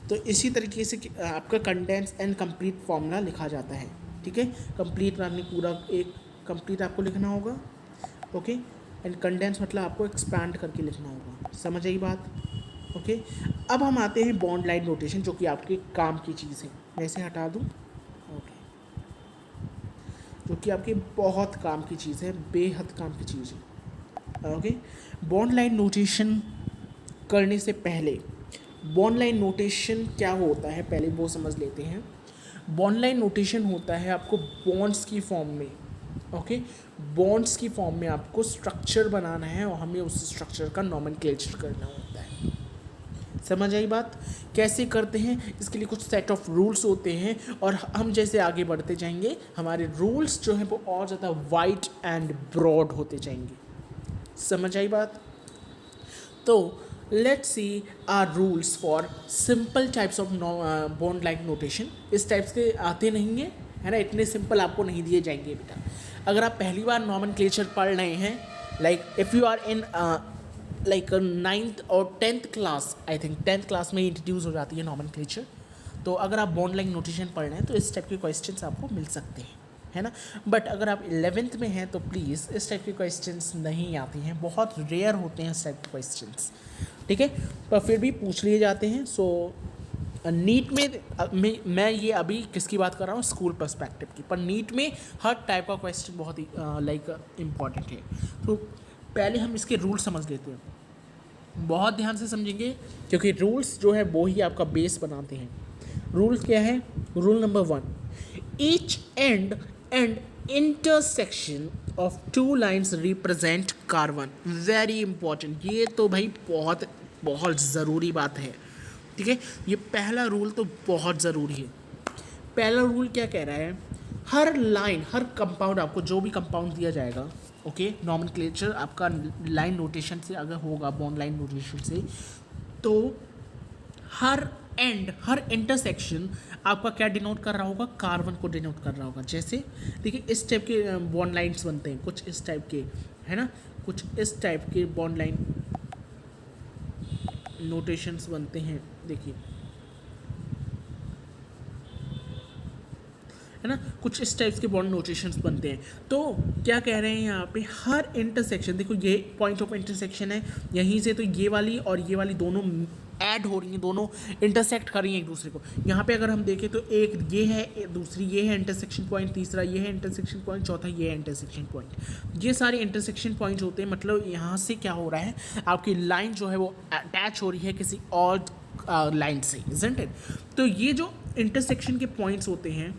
तो इसी तरीके से आपका कंडेंस एंड कंप्लीट फॉर्मूला लिखा जाता है, ठीक है। कंप्लीट आपने पूरा एक कंप्लीट आपको लिखना होगा, ओके, एंड कंडेंस मतलब आपको एक्सपैंड करके लिखना होगा। समझ आई बात, ओके। अब हम आते हैं बॉन्ड लाइन नोटेशन, जो कि आपके काम की चीज़ है, मैं इसे हटा दूँ, ओके, जो कि आपके बहुत काम की चीज़ है, बेहद काम की चीज़ है, ओके। बॉन्ड लाइन नोटेशन करने से पहले, बॉन्ड लाइन नोटेशन क्या होता है पहले वो समझ लेते हैं। बॉन्ड लाइन नोटेशन होता है आपको बॉन्ड्स की फॉर्म में, ओके, बॉन्ड्स की फॉर्म में आपको स्ट्रक्चर बनाना है और हमें उस स्ट्रक्चर का नॉमेनक्लेचर करना होता है। समझ आई बात, कैसे करते हैं, इसके लिए कुछ सेट ऑफ रूल्स होते हैं, और हम जैसे आगे बढ़ते जाएंगे हमारे रूल्स जो हैं वो और ज़्यादा वाइड एंड ब्रॉड होते जाएंगे। समझ आई बात, तो let's see our rules for simple types of bond line notation. इस टाइप्स के आते नहीं हैं, है ना, इतने सिंपल आपको नहीं दिए जाएंगे बेटा। अगर आप पहली बार नॉमेनक्लेचर पढ़ रहे हैं, like if you are in like 9th और 10th class, I think 10th class में इंट्रोड्यूस हो जाती है नॉमेनक्लेचर, तो अगर आप बॉन्ड लाइन नोटेशन पढ़ रहे हैं तो इस टाइप के क्वेश्चंस आपको मिल सकते हैं, है ना। बट अगर आप 11th में हैं तो प्लीज़ इस टाइप के क्वेश्चंस नहीं आते हैं, बहुत रेयर होते हैं इस टाइप के क्वेश्चंस, ठीक है, पर फिर भी पूछ लिए जाते हैं। सो नीट में मैं ये अभी किसकी बात कर रहा हूँ, स्कूल पर्सपेक्टिव की, पर नीट में हर टाइप का क्वेश्चन बहुत ही लाइक इम्पॉर्टेंट है। तो पहले हम इसके रूल समझ लेते हैं, बहुत ध्यान से समझेंगे क्योंकि रूल्स जो है वो ही आपका बेस बनाते हैं। रूल्स क्या है? Rule number 1, each and intersection of two lines represent carbon. Very important, ये तो भाई बहुत बहुत ज़रूरी बात है, ठीक है। ये पहला रूल तो बहुत ज़रूरी है। पहला रूल क्या कह रहा है? हर लाइन, हर कंपाउंड, आपको जो भी कंपाउंड दिया जाएगा, ओके, नॉमेनक्लेचर आपका लाइन नोटेशन से अगर होगा, बॉन्ड लाइन नोटेशन से, तो हर एंड, हर इंटरसेक्शन आपका क्या डिनोट कर रहा होगा? कार्बन को डिनोट कर रहा होगा। जैसे देखिए इस टाइप के बॉन्ड लाइन्स बनते हैं, कुछ इस टाइप के, है ना, कुछ इस टाइप के बॉन्ड लाइन नोटेशंस बनते हैं, देखिए, है ना, कुछ इस टाइप्स के बॉन्ड नोटेशंस बनते हैं। तो क्या कह रहे हैं यहाँ पे? हर इंटरसेक्शन, देखो ये पॉइंट ऑफ इंटरसेक्शन है, यहीं से तो ये वाली और ये वाली दोनों ऐड हो रही हैं, दोनों इंटरसेक्ट कर रही हैं एक दूसरे को। यहाँ पे अगर हम देखें तो एक ये है, दूसरी ये है इंटरसेक्शन पॉइंट, तीसरा ये है इंटरसेक्शन पॉइंट, चौथा ये है इंटरसेक्शन पॉइंट। ये सारे इंटरसेक्शन पॉइंट होते हैं, मतलब यहाँ से क्या हो रहा है, आपकी लाइन जो है वो अटैच हो रही है किसी और लाइन से, इजंट इट? तो ये जो इंटरसेक्शन के पॉइंट्स होते हैं,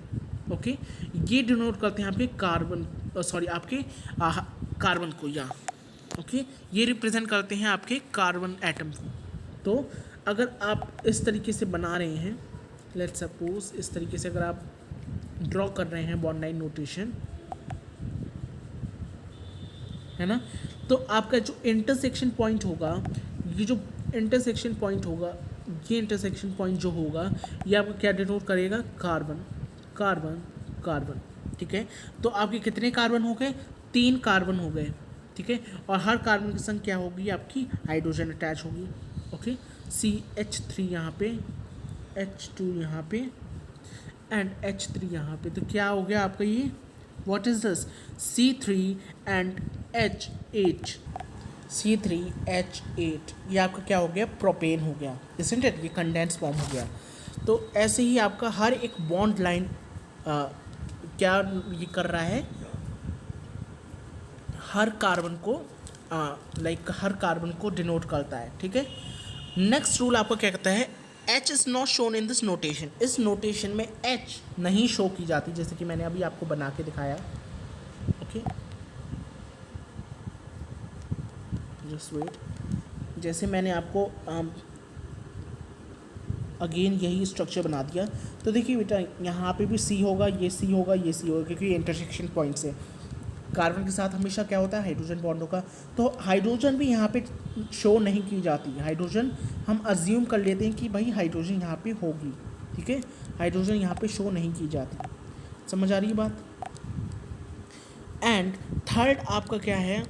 ओके, ये डिनोट करते हैं आपके कार्बन, सॉरी आपके कार्बन को, या ओके, ये रिप्रेजेंट करते हैं आपके कार्बन एटम को। तो अगर आप इस तरीके से बना रहे हैं, लेट्स सपोज इस तरीके से अगर आप ड्रॉ कर रहे हैं बॉन्ड लाइन नोटेशन, है ना, तो आपका जो इंटरसेक्शन पॉइंट होगा, ये जो इंटरसेक्शन पॉइंट होगा, ये इंटरसेक्शन पॉइंट जो होगा, ये आपका क्या डिनोट करेगा? कार्बन, कार्बन, कार्बन, ठीक है। तो आपके कितने कार्बन हो गए? 3 कार्बन हो गए, ठीक है। और हर कार्बन की संग क्या होगी? आपकी हाइड्रोजन अटैच होगी, ओके। CH3 यहाँ पे, H2 यहाँ पे एंड H3 यहाँ पे। तो क्या हो गया आपका ये? What is this? C3 and H8, C3H8, ये आपका क्या हो गया? प्रोपेन हो गया, इसंट इट? ये कंडेंस फॉर्म हो गया। तो ऐसे ही आपका हर एक बॉन्ड लाइन क्या ये कर रहा है? हर कार्बन को लाइक हर कार्बन को डिनोट करता है, ठीक है। नेक्स्ट रूल आपको क्या कहता है? H is not shown in this notation. इस नोटेशन में H नहीं शो की जाती, जैसे कि मैंने अभी आपको बना के दिखाया, ओके, जस्ट वेट। जैसे मैंने आपको अगेन यही स्ट्रक्चर बना दिया। तो देखिए बेटा, यहाँ पे भी C होगा, ये C होगा, ये C होगा, क्योंकि ये इंटरसेक्शन पॉइंट्स है। कार्बन के साथ हमेशा क्या होता है? हाइड्रोजन बॉन्ड होगा। तो हाइड्रोजन भी यहाँ पे शो नहीं की जाती। हाइड्रोजन हम अज्यूम कर लेते हैं कि भाई हाइड्रोजन यहाँ पे होगी, ठीक है। हाइड्रोजन यहाँ पे शो नहीं की जाती। समझ आ रही है बात? एंड थर्ड आपका क्या है?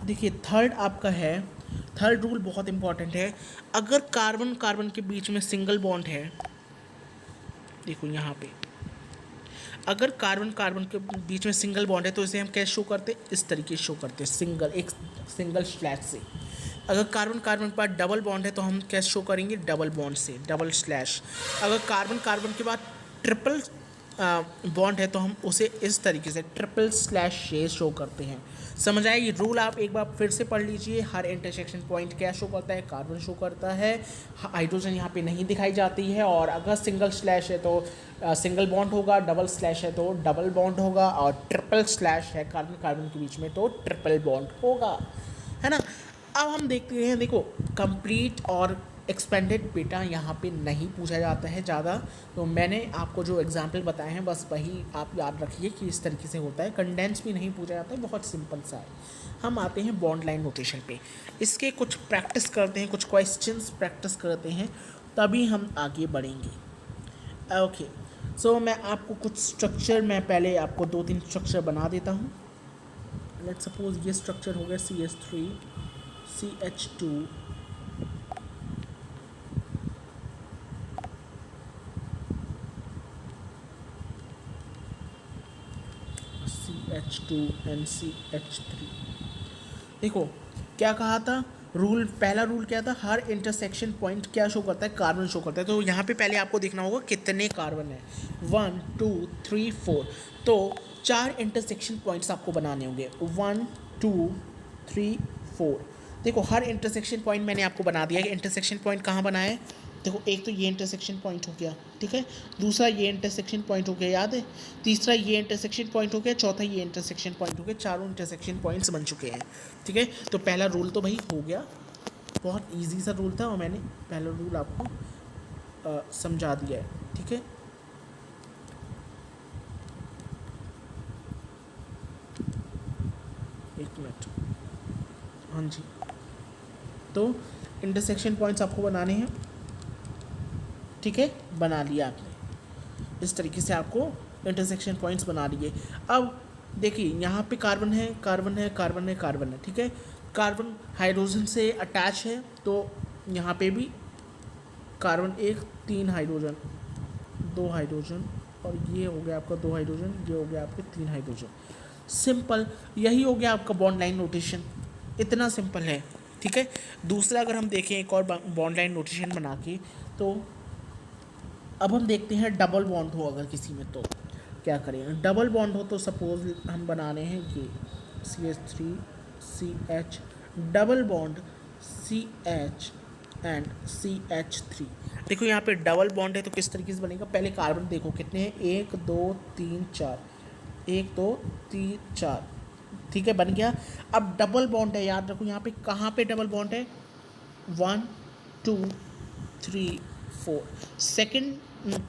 देखिए थर्ड आपका है, थर्ड रूल बहुत इंपॉर्टेंट है। अगर कार्बन कार्बन के बीच में सिंगल बॉन्ड है, देखो यहाँ पे अगर कार्बन कार्बन के बीच में सिंगल बॉन्ड है तो इसे हम कैसे शो करते हैं? इस तरीके से शो करते हैं, सिंगल, एक सिंगल स्लैश से। अगर कार्बन कार्बन के बाद डबल बॉन्ड है तो हम कैसे शो करेंगे? डबल बॉन्ड से, डबल स्लैश। अगर कार्बन कार्बन के बाद ट्रिपल बॉन्ड है तो हम उसे इस तरीके से ट्रिपल स्लैश से शो करते हैं। समझ आए? ये रूल आप एक बार फिर से पढ़ लीजिए। हर इंटरसेक्शन पॉइंट क्या शो करता है? कार्बन शो करता है, हाइड्रोजन यहाँ पे नहीं दिखाई जाती है। और अगर सिंगल स्लैश है तो सिंगल बॉन्ड होगा, डबल स्लैश है तो डबल बॉन्ड होगा, और ट्रिपल स्लैश है कार्बन कार्बन के बीच में तो ट्रिपल बॉन्ड होगा, है ना। अब हम देखते हैं, देखो कंप्लीट और एक्सपेंडेड बेटा यहाँ पे नहीं पूछा जाता है ज़्यादा। तो मैंने आपको जो एग्जाम्पल बताए हैं बस वही आप याद रखिए कि इस तरीके से होता है। कंडेंस भी नहीं पूछा जाता है, बहुत सिंपल सा है। हम आते हैं बॉन्ड लाइन नोटेशन पे। इसके कुछ प्रैक्टिस करते हैं, कुछ क्वेश्चंस प्रैक्टिस करते हैं, तभी हम आगे बढ़ेंगे। ओके, सो मैं आपको कुछ स्ट्रक्चर, मैं पहले आपको 2-3 स्ट्रक्चर बना देता हूँ। लेट्स सपोज ये स्ट्रक्चर हो गया CH3, CH2, CH2 and CH3। देखो क्या कहा था? रूल, पहला रूल क्या था, हर इंटरसेक्शन पॉइंट क्या शो करता है, कार्बन शो करता है। तो यहाँ पे पहले आपको देखना होगा कितने कार्बन है, 1 2 3 4। तो 4 इंटरसेक्शन पॉइंट्स आपको बनाने होंगे, 1 2 3 4। देखो हर इंटरसेक्शन पॉइंट मैंने आपको बना दिया है। इंटरसेक्शन पॉइंट कहाँ बनाए, देखो एक तो ये इंटरसेक्शन पॉइंट हो गया, ठीक है, दूसरा ये इंटरसेक्शन पॉइंट हो गया, याद है, तीसरा ये इंटरसेक्शन पॉइंट हो गया, चौथा ये इंटरसेक्शन पॉइंट हो गया, चारों इंटरसेक्शन पॉइंट्स बन चुके हैं, ठीक है। तो पहला रूल तो भाई हो गया, बहुत इजी सा रूल था और मैंने पहला रूल आपको समझा दिया है, ठीक है। एक मिनट, हाँ जी, तो इंटरसेक्शन पॉइंट्स आपको बनाने हैं, ठीक है, बना लिया आपने। इस तरीके से आपको इंटरसेक्शन पॉइंट्स बना लिए। अब देखिए यहाँ पे कार्बन है, कार्बन है, कार्बन है, कार्बन है, ठीक है। कार्बन हाइड्रोजन से अटैच है, तो यहाँ पे भी कार्बन एक, 3 हाइड्रोजन, 2 हाइड्रोजन, और ये हो गया आपका 2 हाइड्रोजन, ये हो गया आपके 3 हाइड्रोजन। सिंपल, यही हो गया आपका बॉन्ड लाइन नोटेशन, इतना सिंपल है, ठीक है। दूसरा अगर हम देखें एक और बॉन्ड लाइन नोटेशन बना के, तो अब हम देखते हैं डबल बॉन्ड हो अगर किसी में, तो क्या करें। डबल बॉन्ड हो तो सपोज हम बना रहे हैं ये CH3 CH, double bond CH and CH3। देखो यहाँ पे डबल बॉन्ड है तो किस तरीके से बनेगा, पहले कार्बन देखो कितने हैं, 1 2 3 4, 1 2 3 4, ठीक है, बन गया। अब डबल बॉन्ड है, याद रखो यहाँ पे कहाँ पे डबल बॉन्ड है, 1 2 3 4, सेकेंड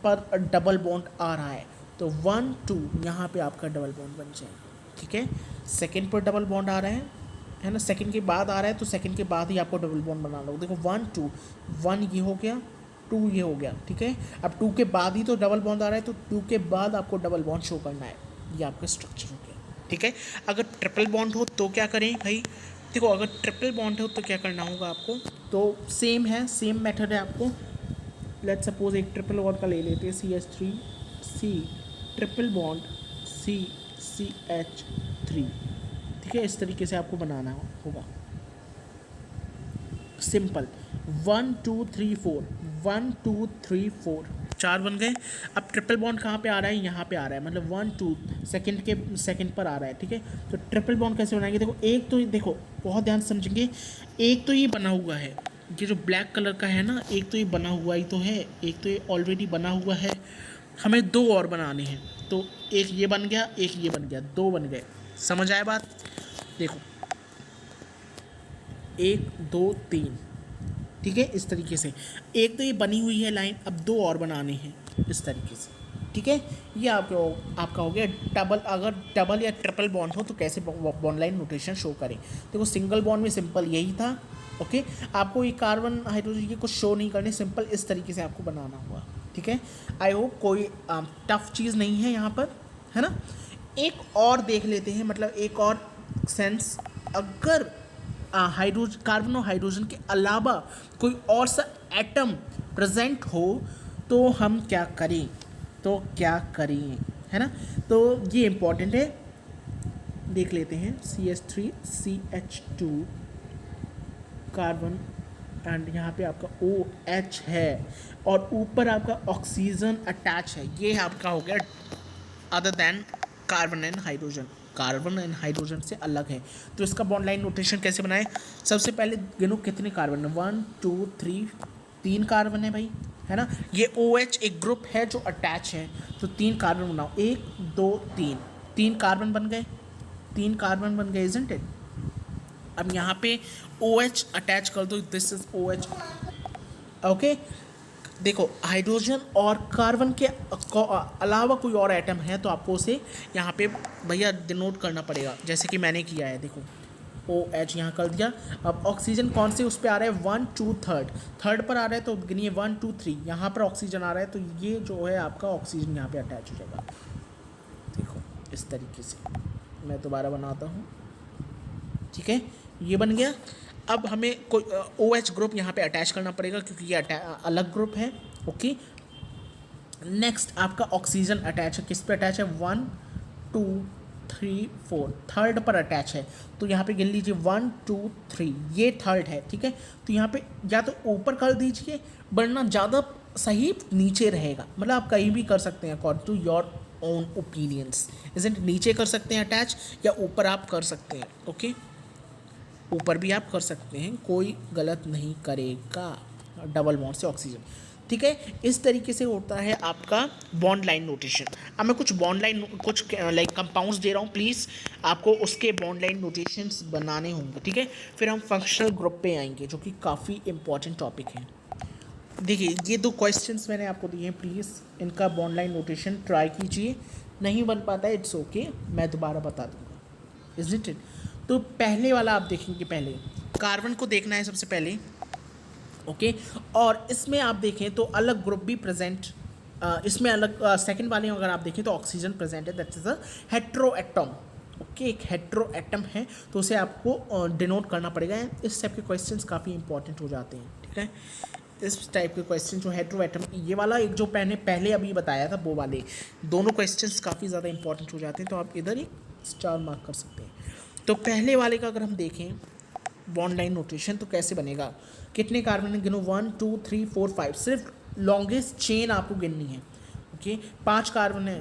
पर डबल बॉन्ड आ रहा है, तो 1 2 यहाँ पे आपका डबल बॉन्ड बन जाएगा, ठीक है। सेकेंड पर डबल बॉन्ड आ रहा है ना, सेकेंड के बाद आ रहा है, तो सेकेंड के बाद ही आपको डबल बॉन्ड बनाना होगा। देखो 1 2, 1 ये हो गया, 2 ये हो गया, ठीक है। अब 2 के बाद ही तो डबल बॉन्ड आ रहा है, तो 2 के बाद आपको डबल बॉन्ड शो करना है, ये आपका स्ट्रक्चर हो गया, ठीक है। अगर ट्रिपल बॉन्ड हो तो क्या करें भाई, देखो अगर ट्रिपल बॉन्ड हो तो क्या करना होगा आपको, तो सेम है, सेम मेथड है आपको। लेट्स सपोज एक ट्रिपल बॉन्ड का ले लेते हैं, CH3 C triple bond CH3, ठीक है। इस तरीके से आपको बनाना होगा, सिंपल, 1 2 3 4, 1 2 3 4, 4 बन गए। अब ट्रिपल बॉन्ड कहाँ पे आ रहा है, यहाँ पे आ रहा है, मतलब 1 2 सेकंड के सेकंड पर आ रहा है, ठीक है। तो ट्रिपल बॉन्ड कैसे बनाएंगे, देखो एक तो देखो बहुत ध्यान से समझेंगे, एक तो ये बना हुआ है, ये जो ब्लैक कलर का है ना, एक तो ये बना हुआ ही तो है, एक तो ये ऑलरेडी बना हुआ है, हमें 2 और बनाने हैं, तो एक ये बन गया, एक ये बन गया, 2 बन गए, समझ आए बात। देखो 1 2 3, ठीक है, इस तरीके से एक तो ये बनी हुई है लाइन, अब 2 और बनाने हैं इस तरीके से, ठीक है। ये आपका हो गया डबल। अगर डबल या ट्रिपल बॉन्ड हो तो कैसे बॉन्ड लाइन नोटेशन शो करें, देखो सिंगल बॉन्ड में सिंपल यही था, ओके। आपको ये कार्बन हाइड्रोजन ये कुछ शो नहीं करने, सिंपल इस तरीके से आपको बनाना होगा, ठीक है। आई होप कोई टफ चीज़ नहीं है यहाँ पर, है ना। एक और देख लेते हैं, मतलब एक और सेंस, अगर कार्बन और हाइड्रोजन के अलावा कोई और सा एटम प्रेजेंट हो तो हम क्या करें, तो क्या करें, है ना। तो ये इम्पॉर्टेंट है, देख लेते हैं, CH3 CH2 कार्बन एंड यहाँ पे आपका OH है और ऊपर आपका ऑक्सीजन अटैच है, ये आपका हो गया other than carbon and hydrogen, carbon and hydrogen से अलग है। तो इसका बॉन्ड लाइन नोटेशन कैसे बनाए, सबसे पहले गिनो कितने कार्बन है, 1 2 3, 3 कार्बन है भाई, है ना। ये OH एक ग्रुप है जो अटैच है, तो 3 कार्बन बनाओ, 1 2 3, 3 कार्बन बन गए, 3 कार्बन बन गए, इजंट इट। अब यहाँ पे OH अटैच कर दो, दिस इज OH, ओके। देखो हाइड्रोजन और कार्बन के अलावा कोई और एटम है तो आपको उसे यहाँ पे भैया डिनोट करना पड़ेगा, जैसे कि मैंने किया है, देखो OH यहाँ कर दिया। अब ऑक्सीजन कौन से उस पर आ रहा है, 1 2 थर्ड पर आ रहा है, तो गिनिए 1 2 3, यहाँ पर ऑक्सीजन आ रहा है, तो ये जो है आपका ऑक्सीजन यहाँ पे अटैच हो जाएगा, देखो इस तरीके से। मैं दोबारा बनाता हूँ, ठीक है, ये बन गया। अब हमें कोई OH ग्रुप यहाँ पे अटैच करना पड़ेगा क्योंकि ये अलग ग्रुप है, ओके। नेक्स्ट आपका ऑक्सीजन अटैच है, किस पे अटैच है, 1 2 3 4 थर्ड पर अटैच है, तो यहाँ पे गिन लीजिए 1 2 3, ये थर्ड है, ठीक है। तो यहाँ पे या तो ऊपर कर दीजिए, वरना ज़्यादा सही नीचे रहेगा, मतलब आप कहीं भी कर सकते हैं according to your own opinions, isn't. नीचे कर सकते हैं अटैच, या ऊपर आप कर सकते हैं, ओके। ऊपर भी आप कर सकते हैं, कोई गलत नहीं करेगा डबल बॉन्ड से ऑक्सीजन, ठीक है। इस तरीके से होता है आपका बॉन्ड लाइन नोटेशन। अब मैं कुछ बॉन्ड लाइन कुछ लाइक कंपाउंड्स दे रहा हूँ, प्लीज़ आपको उसके बॉन्ड लाइन नोटेशंस बनाने होंगे, ठीक है। फिर हम फंक्शनल ग्रुप पे आएंगे, जो कि काफ़ी इंपॉर्टेंट टॉपिक है। देखिए ये 2 क्वेश्चंस मैंने आपको दिए हैं, प्लीज़ इनका बॉन्ड लाइन नोटेशन ट्राई कीजिए। नहीं बन पाता है, इट्स ओके, मैं दोबारा बता दूँगा, इज़ इट। तो पहले वाला आप देखेंगे, पहले कार्बन को देखना है सबसे पहले, ओके। और इसमें आप देखें तो अलग ग्रुप भी प्रेजेंट, इसमें अलग सेकंड वाले में अगर आप देखें तो ऑक्सीजन प्रेजेंट है, that is a hetero atom, okay. एक हेट्रो एटम है, तो उसे आपको डिनोट करना पड़ेगा। इस टाइप के क्वेश्चंस काफ़ी इंपॉर्टेंट हो जाते हैं, ठीक है। इस टाइप के क्वेश्चन जो हेट्रो एटम, ये वाला एक जो मैंने पहले अभी बताया था, वो वाले दोनों क्वेश्चंस काफ़ी ज़्यादा इंपॉर्टेंट हो जाते हैं, तो आप इधर ही स्टार मार्क कर सकते हैं। तो पहले वाले का अगर हम देखें बॉन्ड लाइन नोटेशन, तो कैसे बनेगा, कितने कार्बन है गिनो, 1 2 3 4 5, सिर्फ लॉन्गेस्ट चेन आपको गिननी है, ओके। 5 कार्बन है,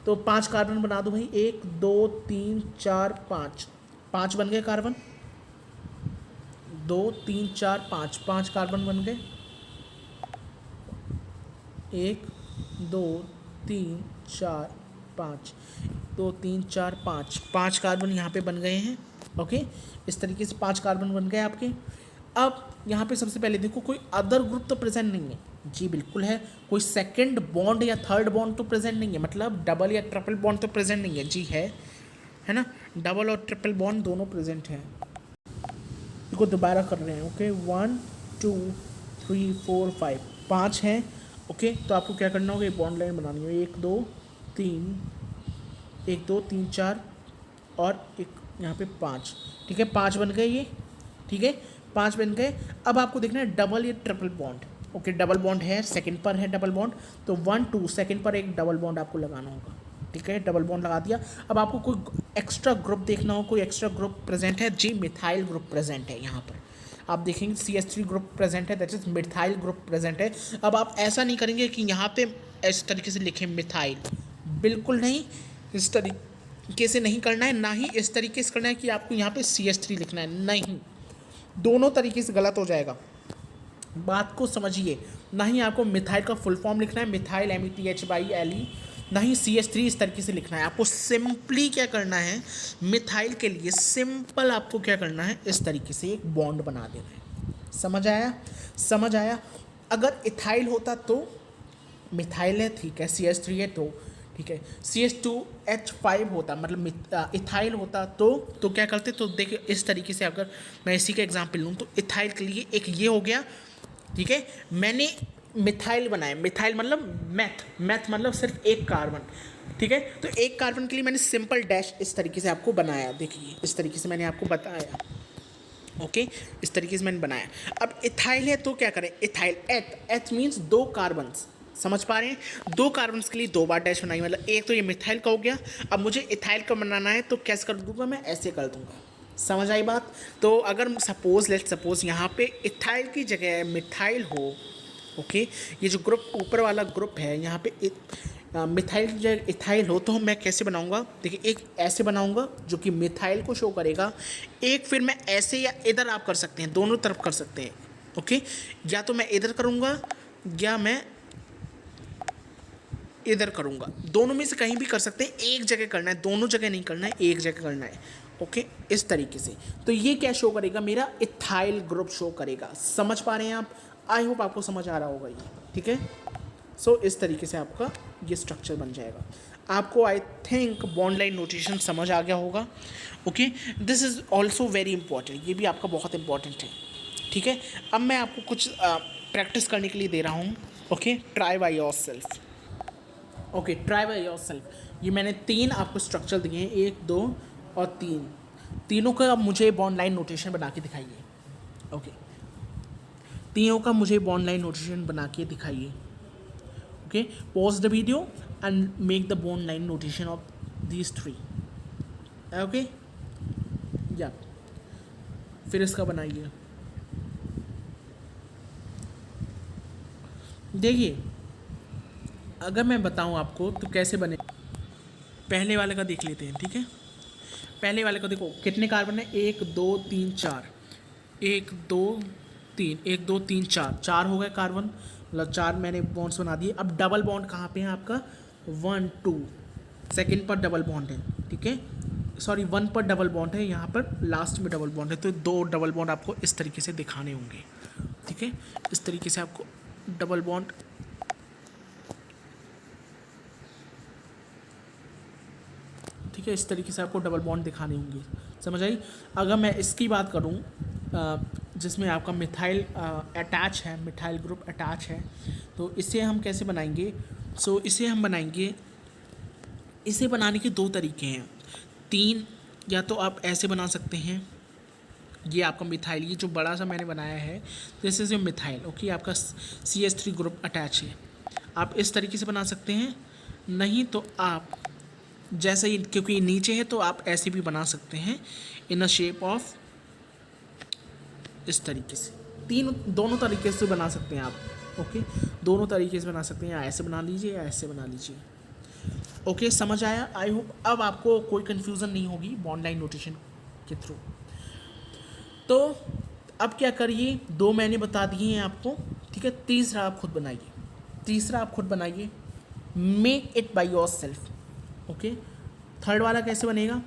तो 5 कार्बन बना दो भाई, 1 2 3 4 5, 5 बन गए कार्बन, 2 3 4 5, 5 कार्बन बन गए, 1 2 3 4 5, 2 3 4 5, 5 कार्बन यहाँ पे बन गए हैं, ओके। इस तरीके से 5 कार्बन बन गए आपके। अब यहाँ पे सबसे पहले देखो, कोई अदर ग्रुप तो प्रेजेंट नहीं है, जी बिल्कुल है। कोई सेकंड बॉन्ड या थर्ड बॉन्ड तो प्रेजेंट नहीं है, मतलब डबल या ट्रिपल बॉन्ड तो प्रेजेंट नहीं है, जी है ना। डबल और ट्रिपल बॉन्ड दोनों प्रेजेंट हैं। इसको दोबारा कर रहे हैं, ओके। 1 2 3 4 5, 5 हैं, ओके। तो आपको क्या करना होगा, बॉन्ड लाइन बनानी है, 1 2 3, 1 2 3 4 और एक यहाँ पे 5, ठीक है। 5 बन गए ये, ठीक है, 5 बन गए। अब आपको देखना है डबल या triple bond, okay. Double bond है, सेकंड पर है डबल बॉन्ड, तो 1 2 सेकंड पर एक डबल बॉन्ड आपको लगाना होगा, ठीक है। डबल बॉन्ड लगा दिया। अब आपको कोई एक्स्ट्रा ग्रुप देखना हो, कोई एक्स्ट्रा ग्रुप प्रेजेंट है, जी मिथाइल ग्रुप प्रेजेंट है। यहाँ पर आप देखेंगे CH3 ग्रुप प्रेजेंट है, that is methyl group present है। अब आप ऐसा नहीं करेंगे कि यहाँ पे इस तरीके से लिखें मिथाइल, बिल्कुल नहीं, इस तरीके से नहीं करना है, ना ही इस तरीके से करना है कि आपको यहाँ पे CH3 लिखना है, नहीं, दोनों तरीके से गलत हो जाएगा, बात को समझिए। ना ही आपको मिथाइल का फुल फॉर्म लिखना है, मिथाइल METHYLE, ना ही CH3 इस तरीके से लिखना है। आपको सिंपली क्या करना है, मिथाइल के लिए सिंपल आपको क्या करना है, इस तरीके से एक बॉन्ड बना देना है। समझ आया, समझ आया। अगर इथाइल होता तो, मिथाइल है ठीक है, CH3 है तो ठीक है, CH2H5 होता, मतलब इथाइल होता तो क्या करते, तो देखिए इस तरीके से अगर मैं इसी का एग्जांपल लूँ, तो इथाइल के लिए एक ये हो गया, ठीक है। मैंने मिथाइल बनाया, मिथाइल मतलब मैथ मतलब सिर्फ एक कार्बन, ठीक है। तो एक कार्बन के लिए मैंने सिंपल डैश इस तरीके से आपको बनाया, देखिए इस तरीके से मैंने आपको बताया, ओके। इस तरीके से मैंने बनाया। अब इथाइल है तो क्या करें, इथाइल एथ मीन्स 2 कार्बन्स, समझ पा रहे हैं, 2 कार्बन्स के लिए 2 बार डैश बनाई, मतलब एक तो ये मिथाइल का हो गया। अब मुझे इथाइल का बनाना है, तो कैसे कर दूंगा, मैं ऐसे कर दूंगा, समझ आई बात। तो अगर सपोज यहाँ पे इथाइल की जगह मिथाइल हो, ओके, ये जो ग्रुप ऊपर वाला ग्रुप है, यहाँ पे मिथाइल की जगह इथाइल हो, तो मैं कैसे बनाऊंगा, देखिए एक ऐसे बनाऊंगा जो कि मिथाइल को शो करेगा, एक फिर मैं ऐसे या इधर आप कर सकते हैं, दोनों तरफ कर सकते हैं, ओके। या तो मैं इधर करूँगा या मैं इधर करूँगा, दोनों में से कहीं भी कर सकते हैं, एक जगह करना है, दोनों जगह नहीं करना है, एक जगह करना है, ओके। इस तरीके से तो ये क्या शो करेगा, मेरा इथाइल ग्रुप शो करेगा। समझ पा रहे हैं आप, आई होप आपको समझ आ रहा होगा ये, ठीक है। सो इस तरीके से आपका ये स्ट्रक्चर बन जाएगा। आपको I think bond line notation समझ आ गया होगा, okay. This is also very important, ये भी आपका बहुत इंपॉर्टेंट है, ठीक है। अब मैं आपको कुछ प्रैक्टिस करने के लिए दे रहा हूँ, okay. Try by yourself, okay, try by yourself. ये मैंने 3 आपको स्ट्रक्चर दिए हैं, 1 2 और 3, तीनों का मुझे बॉन्ड लाइन नोटेशन बना के दिखाइए, ओके। तीनों का मुझे बॉन्ड लाइन नोटेशन बना के दिखाइए, okay. Pause the video and make the bond line notation of these three. Okay, या फिर इसका बनाइए। देखिए अगर मैं बताऊं आपको तो कैसे बने, पहले वाले का देख लेते हैं, ठीक है। पहले वाले को देखो कितने कार्बन है, 1 2 3 4, 1 2 3, 1 2 3 4, 4 हो गए कार्बन, मतलब 4 मैंने बॉन्ड्स बना दिए। अब डबल बॉन्ड कहाँ पे है आपका, 1 2, सेकेंड पर डबल बॉन्ड है, ठीक है, सॉरी 1 पर डबल बॉन्ड है, यहाँ पर लास्ट में डबल बॉन्ड है, तो 2 डबल बॉन्ड आपको इस तरीके से दिखाने होंगे, ठीक है। इस तरीके से आपको डबल बॉन्ड, ठीक है, इस तरीके से आपको डबल बॉन्ड दिखाने होंगे, समझ आई। अगर मैं इसकी बात करूं जिसमें आपका मिथाइल अटैच है, मिथाइल ग्रुप अटैच है, तो इसे हम कैसे बनाएंगे। सो इसे हम बनाएंगे, इसे बनाने के 2 तरीके हैं, 3, या तो आप ऐसे बना सकते हैं, ये आपका मिथाइल, ये जो बड़ा सा मैंने बनाया है this is your methyl, okay, आपका CH3 ग्रुप अटैच है, आप इस तरीके से बना सकते हैं। नहीं तो आप जैसे ही, क्योंकि नीचे है तो आप ऐसे भी बना सकते हैं इन अ शेप ऑफ, इस तरीके से, दोनों तरीके से बना सकते हैं आप, ओके, दोनों तरीके से बना सकते हैं, या ऐसे बना लीजिए या ऐसे बना लीजिए, ओके, समझ आया। आई होप अब आपको कोई कन्फ्यूज़न नहीं होगी बॉन्ड लाइन नोटेशन के थ्रू। तो अब क्या करिए, 2 मैंने बता दिए हैं आपको, ठीक है, तीसरा आप खुद बनाइए, तीसरा आप खुद बनाइए, make it by your self, okay. Third वाला कैसे बनेगा,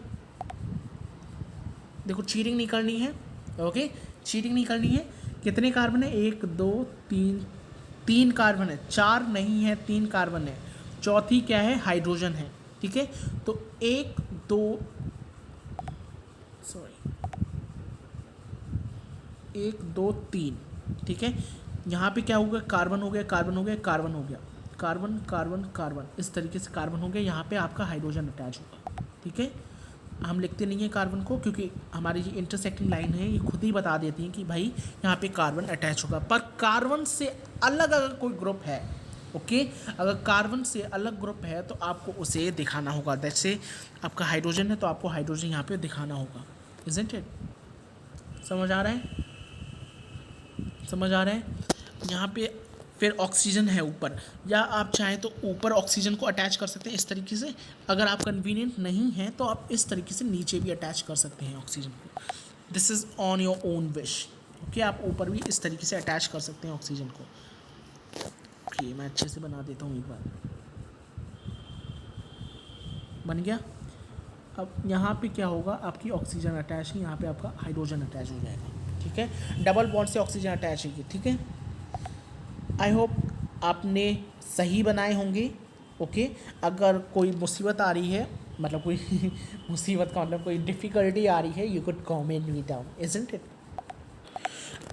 देखो चीटिंग नहीं करनी है, ओके, चीटिंग नहीं करनी है। कितने कार्बन है, 1 2 3, 3 कार्बन है, 4 नहीं है, 3 कार्बन है, चौथी क्या है, हाइड्रोजन है, ठीक है। तो 1 2, सॉरी 1 2 3, ठीक है। यहाँ पे क्या होगा, कार्बन हो गया, कार्बन हो गया, कार्बन हो गया, कार्बन कार्बन कार्बन, इस तरीके से कार्बन हो गया, यहाँ पे आपका हाइड्रोजन अटैच होगा, ठीक है। हम लिखते नहीं हैं कार्बन को, क्योंकि हमारी ये इंटरसेक्टिंग लाइन है, ये खुद ही बता देती हैं कि भाई यहाँ पे कार्बन अटैच होगा। पर कार्बन से अलग अगर कोई ग्रुप है, ओके, अगर कार्बन से अलग ग्रुप है तो आपको उसे दिखाना होगा, जैसे आपका हाइड्रोजन है तो आपको हाइड्रोजन यहाँ पे दिखाना होगा, इज़न्ट इट। समझ आ रहा है, समझ आ रहा है। यहाँ पे फिर ऑक्सीजन है ऊपर, या आप चाहें तो ऊपर ऑक्सीजन को अटैच कर सकते हैं इस तरीके से, अगर आप कन्वीनियंट नहीं है तो आप इस तरीके से नीचे भी अटैच कर सकते हैं ऑक्सीजन को, this is on your own wish, okay. आप ऊपर भी इस तरीके से अटैच कर सकते हैं ऑक्सीजन को, ओके। मैं अच्छे से बना देता हूँ, एक बार बन गया। अब यहाँ पे क्या होगा, आपकी ऑक्सीजन अटैच है, यहाँ पे आपका हाइड्रोजन अटैच हो जाएगा, ठीक है, डबल बॉन्ड से ऑक्सीजन अटैच है, ठीक है। आई होप आपने सही बनाए होंगे, ओके। अगर कोई मुसीबत आ रही है, मतलब कोई मुसीबत का मतलब कोई डिफ़िकल्टी आ रही है, you could comment me down, isn't it.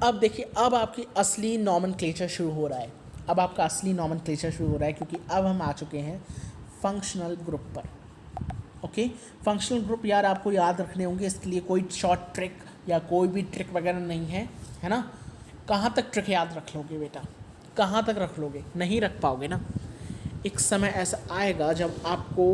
अब देखिए, अब आपकी असली नॉमेनक्लेचर शुरू हो रहा है, अब आपका असली नॉमेनक्लेचर शुरू हो रहा है, क्योंकि अब हम आ चुके हैं फंक्शनल ग्रुप पर, ओके। फंक्शनल ग्रुप यार आपको याद रखने होंगे, इसके लिए कोई शॉर्ट ट्रिक या कोई भी ट्रिक वगैरह नहीं है, है ना। कहाँ तक ट्रिक याद रख लोगे बेटा, कहाँ तक रख लोगे, नहीं रख पाओगे ना। एक समय ऐसा आएगा जब आपको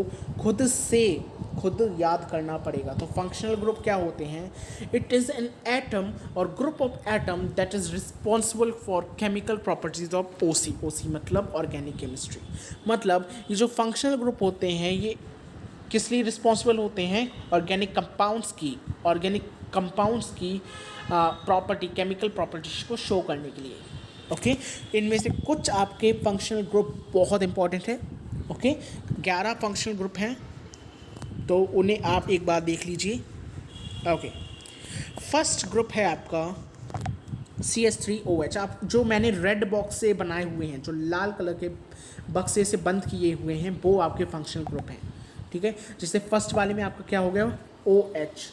खुद याद करना पड़ेगा। तो फंक्शनल ग्रुप क्या होते हैं, इट इज़ एन एटम और group of atom that is responsible for chemical properties of OC, OC मतलब ऑर्गेनिक केमिस्ट्री। मतलब ये जो फंक्शनल ग्रुप होते हैं ये किस लिए रिस्पॉन्सिबल होते हैं, ऑर्गेनिक कंपाउंड्स की प्रॉपर्टी, केमिकल प्रॉपर्टीज को शो करने के लिए, ओके। इनमें से कुछ आपके फंक्शनल ग्रुप बहुत इंपॉर्टेंट है, ओके। 11 फंक्शनल ग्रुप हैं, तो उन्हें आप एक बार देख लीजिए, ओके। फर्स्ट ग्रुप है आपका CH3OH, आप जो मैंने रेड बॉक्स से बनाए हुए हैं, जो लाल कलर के बक्से से बंद किए हुए हैं, वो आपके फंक्शनल ग्रुप हैं, ठीक है। जैसे फर्स्ट वाले में आपका क्या हो गया, OH,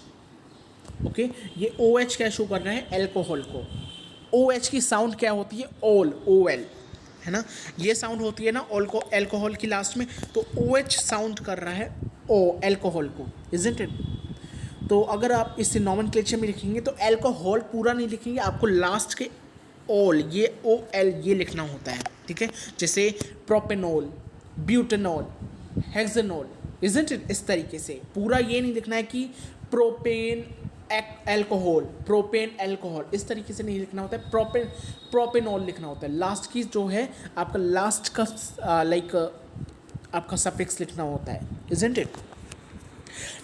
ओके। ये OH क्या शो कर रहा है, एल्कोहल को। OH की साउंड क्या होती है, OL, है ना, ये साउंड होती है ना एल्कोहल की लास्ट में, तो OH साउंड कर रहा है एल्कोहल को, इज़न्ट इट। तो अगर आप इसे नॉमेनक्लेचर में लिखेंगे तो एल्कोहल पूरा नहीं लिखेंगे, आपको लास्ट के ऑल, ये OL ये लिखना होता है, ठीक है। जैसे propanol, butanol, hexanol, isn't it? इस तरीके से पूरा ये नहीं लिखना है कि प्रोपेन एल्कोहल, प्रोपेन एल्कोहल, इस तरीके से नहीं लिखना होता है, प्रोपेनॉल लिखना होता है। लास्ट की जो है आपका लास्ट का लाइक आपका सफिक्स लिखना होता है, इजंट इट?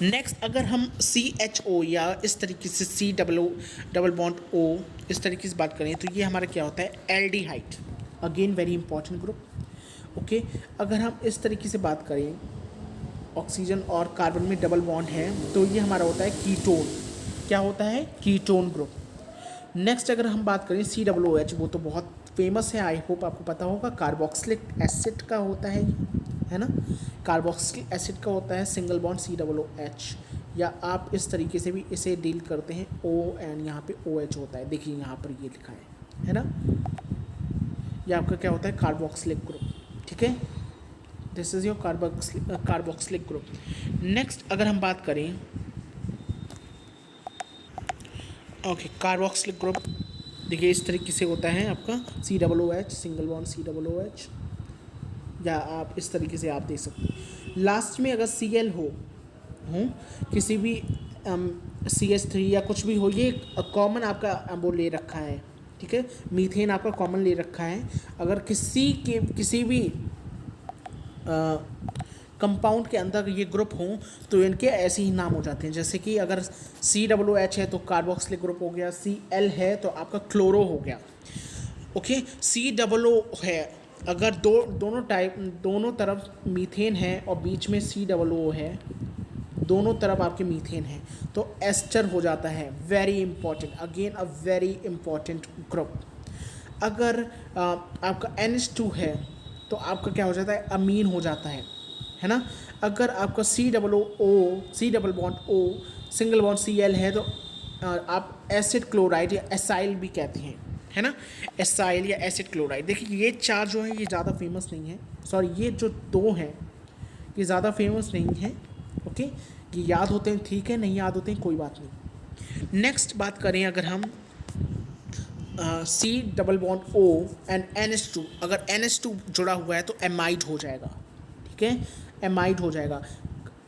नेक्स्ट अगर हम CHO या इस तरीके से C डबल बॉन्ड O इस तरीके से बात करें तो ये हमारा क्या होता है, aldehyde, again very important group. Okay, अगर हम इस तरीके से बात करें ऑक्सीजन और कार्बन में डबल बॉन्ड है तो ये हमारा होता है कीटोन। क्या होता है, कीटोन ग्रुप। नेक्स्ट अगर हम बात करें COOH, वो तो बहुत फेमस है, आई होप आपको पता होगा, कार्बोक्सिलिक एसिड का होता है ना, कार्बोक्सिलिक एसिड का होता है सिंगल बॉन्ड COOH, या आप इस तरीके से भी इसे डील करते हैं O एंड यहाँ पे OH होता है, देखिए यहाँ पर ये लिखा है ना, ये आपका क्या होता है, कार्बोक्सिलिक ग्रुप। ठीक है, this is your carboxylic group. Next अगर हम बात करें ओके, कार्बोक्सिलिक ग्रुप देखिए इस तरीके से होता है आपका COOH, सिंगल बॉन्ड COOH, या आप इस तरीके से आप देख सकते हैं। लास्ट में अगर Cl हो किसी भी CH3 या कुछ भी हो, ये कॉमन आपका वो ले रखा है, ठीक है, मीथेन आपका कॉमन ले रखा है। अगर किसी भी कंपाउंड के अंदर ये ग्रुप हों तो इनके ऐसे ही नाम हो जाते हैं, जैसे कि अगर COOH है तो कार्बोक्सिलिक ग्रुप हो गया, Cl है तो आपका क्लोरो हो गया। ओके, COO है, अगर दोनों तरफ मीथेन है और बीच में COO है, दोनों तरफ आपके मीथेन है तो एस्टर हो जाता है, very important, again a very important group. अगर आपका NH2 है तो आपका क्या हो जाता है, अमीन हो जाता है ना। अगर आपका C double bond O single bond Cl है तो आप एसिड क्लोराइड या एसाइल भी कहते हैं, है ना, एसाइल या एसिड क्लोराइड। देखिए ये चार जो है ये ज़्यादा फेमस नहीं है, सॉरी ये जो दो हैं ये ज़्यादा फेमस नहीं है। ओके, ये याद होते हैं ठीक है, नहीं याद होते हैं कोई बात नहीं। नेक्स्ट बात करें अगर हम C double bond O and NH2, अगर NH2 जुड़ा हुआ है तो एमाइड हो जाएगा, ठीक है, एमाइड हो जाएगा।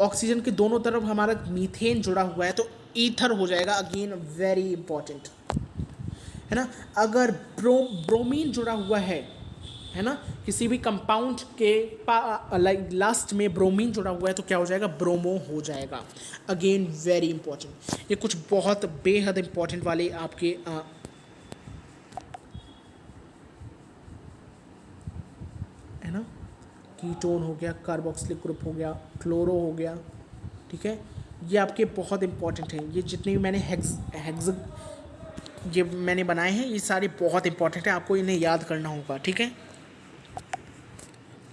ऑक्सीजन के दोनों तरफ हमारा मीथेन जुड़ा हुआ है तो ईथर हो जाएगा, अगेन वेरी इंपॉर्टेंट, है ना। अगर ब्रोमीन जुड़ा हुआ है ना, किसी भी कंपाउंड के लाइक लास्ट में ब्रोमीन जुड़ा हुआ है तो क्या हो जाएगा, ब्रोमो हो जाएगा, अगेन वेरी इंपॉर्टेंट। ये कुछ बहुत बेहद इंपॉर्टेंट वाले आपके है ना, कीटोन हो गया, कार्बोक्सिलिक ग्रुप हो गया, क्लोरो हो गया, ठीक है, ये आपके बहुत इंपॉर्टेंट हैं। ये जितने भी मैंने ये मैंने बनाए हैं ये सारे बहुत इंपॉर्टेंट है, आपको इन्हें याद करना होगा, ठीक है।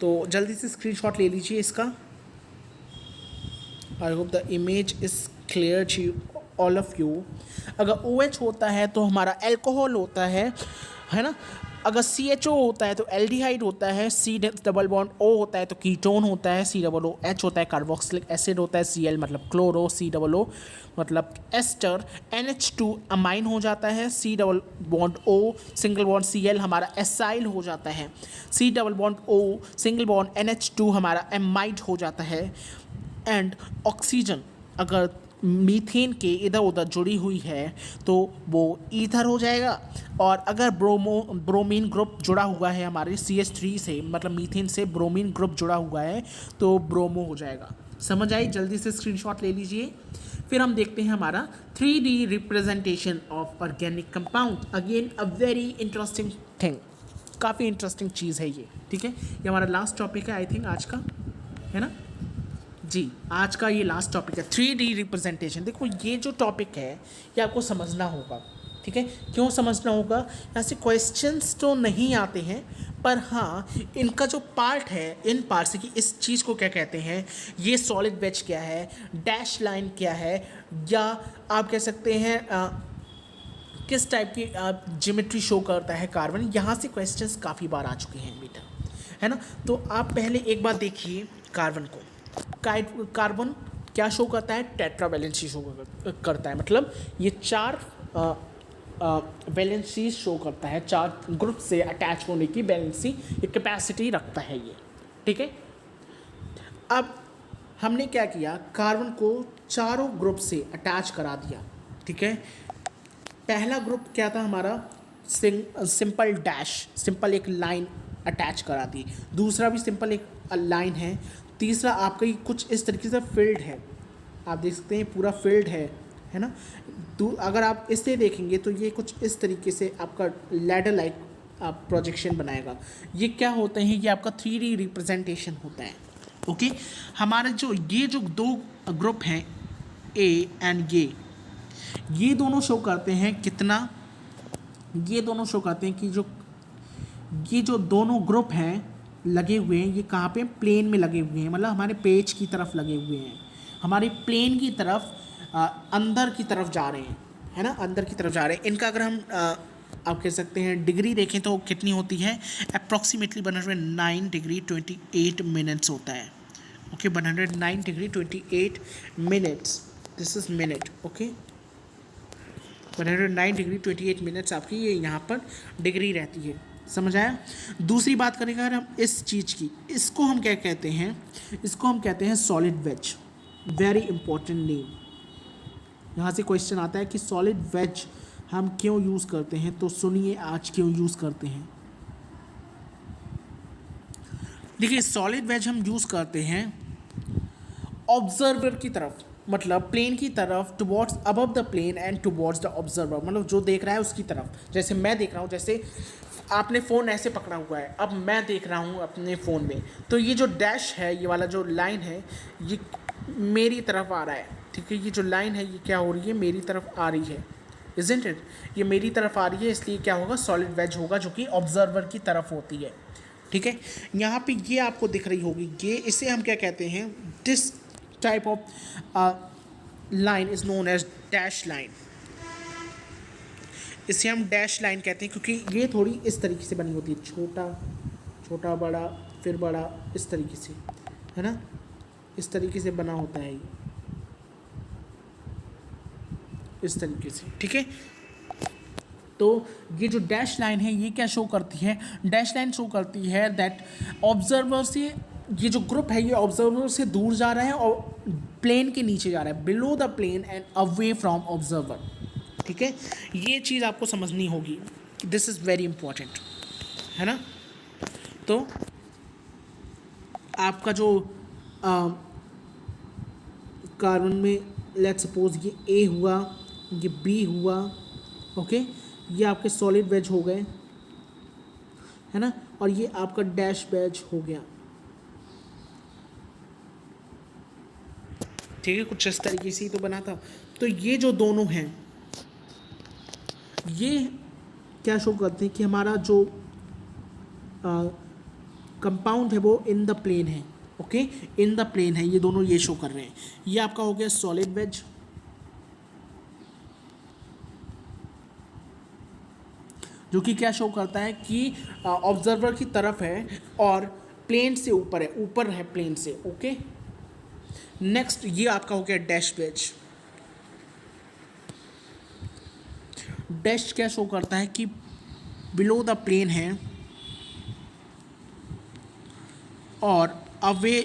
तो जल्दी से स्क्रीनशॉट ले लीजिए इसका। I hope the image is clear to all of you. अगर OH होता है तो हमारा एल्कोहल होता है ना। अगर CHO होता है तो एल्डिहाइड होता है, C डबल बॉन्ड O होता है तो कीटोन होता है, COOH होता है कार्बोक्सिलिक एसिड होता है, Cl मतलब क्लोरो, COO मतलब एस्टर, NH2 अमाइन हो जाता है, C double bond O single bond Cl हमारा एसाइल हो जाता है, C double bond O single bond NH2 हमारा एमाइड हो जाता है। एंड ऑक्सीजन अगर मीथेन के इधर उधर जुड़ी हुई है तो वो ईथर हो जाएगा, और अगर ब्रोमीन ग्रुप जुड़ा हुआ है हमारे CH3 से, मतलब मीथेन से ब्रोमीन ग्रुप जुड़ा हुआ है तो ब्रोमो हो जाएगा। समझ आई? जल्दी से स्क्रीनशॉट ले लीजिए। फिर हम देखते हैं हमारा 3D representation of organic compound, again a very interesting thing, काफ़ी इंटरेस्टिंग चीज़ है ये, ठीक है। ये हमारा लास्ट टॉपिक है आई थिंक आज का, है ना जी, आज का ये लास्ट टॉपिक है 3D रिप्रेजेंटेशन। देखो ये जो टॉपिक है ये आपको समझना होगा, ठीक है। क्यों समझना होगा, यहाँ से क्वेश्चंस तो नहीं आते हैं पर हाँ इनका जो पार्ट है, इन पार्ट से कि इस चीज़ को क्या कहते हैं, ये सॉलिड वेज क्या है, डैश लाइन क्या है, या आप कह सकते हैं किस टाइप की ज्योमेट्री शो करता है कार्बन, यहाँ से क्वेश्चंस काफ़ी बार आ चुके हैं बेटा, है ना। तो आप पहले एक बार देखिए कार्बन को, कार्बन क्या शो करता है, टेट्रावैलेंसी शो करता है, मतलब ये चार वैलेंसी शो करता है, चार ग्रुप से अटैच होने की वैलेंसी, ये कैपेसिटी रखता है ये, ठीक है। अब हमने क्या किया, कार्बन को चारों ग्रुप से अटैच करा दिया। ठीक है, पहला ग्रुप क्या था हमारा, सिंपल डैश, सिंपल एक लाइन अटैच करा दी। दूसरा भी सिंपल एक लाइन है। तीसरा आपका ये कुछ इस तरीके से फील्ड है, आप देख सकते हैं पूरा फील्ड है ना। अगर आप इससे देखेंगे तो ये कुछ इस तरीके से आपका लैडर लाइक आप प्रोजेक्शन बनाएगा। ये क्या होते हैं, ये आपका 3D रिप्रेजेंटेशन होता है। ओके, हमारे ये जो दो ग्रुप हैं ए एंड ये दोनों शो करते हैं कितना, ये दोनों शो करते हैं कि ये जो दोनों ग्रुप हैं लगे हुए हैं, ये कहाँ पे, प्लेन में लगे हुए हैं, मतलब हमारे पेज की तरफ लगे हुए हैं, हमारे प्लेन की तरफ अंदर की तरफ जा रहे हैं, है ना, अंदर की तरफ जा रहे हैं। इनका अगर हम आप कह सकते हैं डिग्री देखें तो कितनी होती है, अप्रॉक्सीमेटली 109 डिग्री 28 मिनट्स होता है। Okay, 109 degree 28 minutes, this is minute. Okay, 109 degree 28 minutes आपकी ये यहाँ पर डिग्री रहती है। समझ आया। दूसरी बात करें अगर हम इस चीज़ की, इसको हम क्या कहते हैं, इसको हम कहते हैं solid wedge. Very important name. यहाँ से क्वेश्चन आता है कि सॉलिड वेज हम क्यों यूज़ करते हैं, तो सुनिए आज क्यों यूज़ करते हैं। देखिए, सॉलिड वेज हम यूज़ करते हैं ऑब्जर्वर की तरफ, मतलब प्लेन की तरफ, towards above the plane and towards the observer, मतलब जो देख रहा है उसकी तरफ। जैसे मैं देख रहा हूँ, जैसे आपने फ़ोन ऐसे पकड़ा हुआ है, अब मैं देख रहा हूँ अपने फ़ोन में, तो ये जो डैश है, ये वाला जो लाइन है, ये मेरी तरफ आ रहा है। ठीक है, ये जो लाइन है ये क्या हो रही है, मेरी तरफ आ रही है, इज़न्ट इट, ये मेरी तरफ आ रही है, इसलिए क्या होगा, सॉलिड वेज होगा, जो कि ऑब्जर्वर की तरफ होती है। ठीक है, यहाँ पे ये आपको दिख रही होगी, ये इसे हम क्या कहते हैं, this type of line is known as dash line. इसे हम डैश लाइन कहते हैं क्योंकि ये थोड़ी इस तरीके से बनी होती है, छोटा छोटा बड़ा फिर बड़ा, इस तरीके से, है ना, इस तरीके से बना होता है ये, इस तरीके से। ठीक है, तो ये जो डैश लाइन है ये क्या शो करती है, डैश लाइन शो करती है दैट ऑब्जर्वर से, ये जो ग्रुप है ये ऑब्जर्वर से दूर जा रहा है और प्लेन के नीचे जा रहा है, below the plane and away from observer. ठीक है, ये चीज़ आपको समझनी होगी, दिस इज़ वेरी इंपॉर्टेंट, है ना। तो आपका जो कार्बन में लेट्स सपोज ये ए हुआ, ये बी हुआ, ओके, ये आपके सॉलिड वेज हो गए, है ना, और ये आपका डैश वेज हो गया। ठीक है, कुछ इस तरीके से ही तो बना था। तो ये जो दोनों हैं ये क्या शो करते हैं कि हमारा जो कंपाउंड है वो इन द प्लेन है। ओके, इन द प्लेन है, ये दोनों ये शो कर रहे हैं। ये आपका हो गया सॉलिड वेज, जो कि क्या शो करता है कि ऑब्जर्वर की तरफ है और प्लेन से ऊपर है, ऊपर है प्लेन से। ओके, नेक्स्ट ये आपका हो गया डैश वेज। डैश क्या शो करता है कि बिलो द प्लेन है और अवे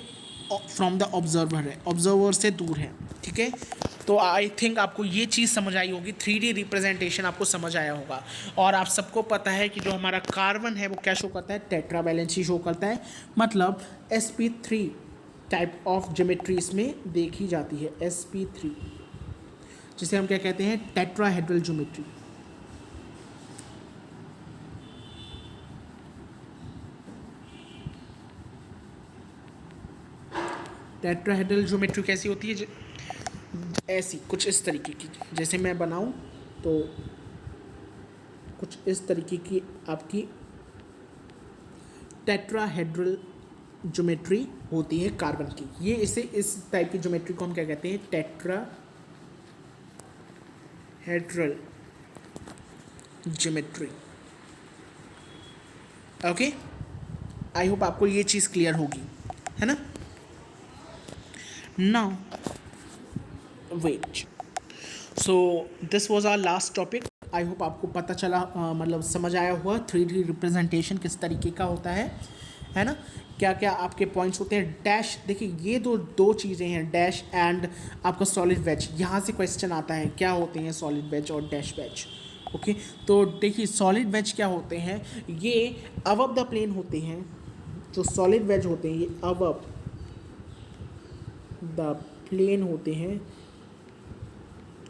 फ्रॉम द ऑब्जर्वर है, ऑब्जर्वर से दूर है। ठीक है, तो आई थिंक आपको ये चीज़ समझ आई होगी, 3D रिप्रेजेंटेशन आपको समझ आया होगा। और आप सबको पता है कि जो हमारा कार्बन है वो क्या शो करता है, टेट्रा वैलेंसी शो करता है, मतलब sp3 टाइप ऑफ ज्योमेट्री इसमें देखी जाती है, sp3, जिसे हम क्या कहते हैं, टेट्राहेड्रल ज्योमेट्री। टेट्राहेड्रल ज्योमेट्री कैसी होती है, ऐसी कुछ इस तरीके की, जैसे मैं बनाऊं तो कुछ इस तरीके की आपकी टेट्राहेड्रल ज्योमेट्री होती है कार्बन की। ये इस टाइप की ज्योमेट्री को हम क्या कहते हैं, tetrahedral geometry. Okay, I hope आपको ये चीज़ क्लियर होगी, है ना। Now wait, so this was our last topic. I hope आपको पता चला, मतलब समझ आया हुआ 3D रिप्रेजेंटेशन किस तरीके का होता है। है ना। क्या क्या आपके पॉइंट्स होते हैं। डैश, देखिए ये दो चीज़ें हैं, डैश एंड आपका सॉलिड वेज। यहाँ से क्वेश्चन आता है क्या होते हैं सॉलिड वेज और डैश वेज। ओके, तो देखिए सॉलिड वेज क्या होते हैं, ये अबव द प्लेन होते हैं। जो सॉलिड वेज होते हैं ये अबव द प्लेन होते हैं,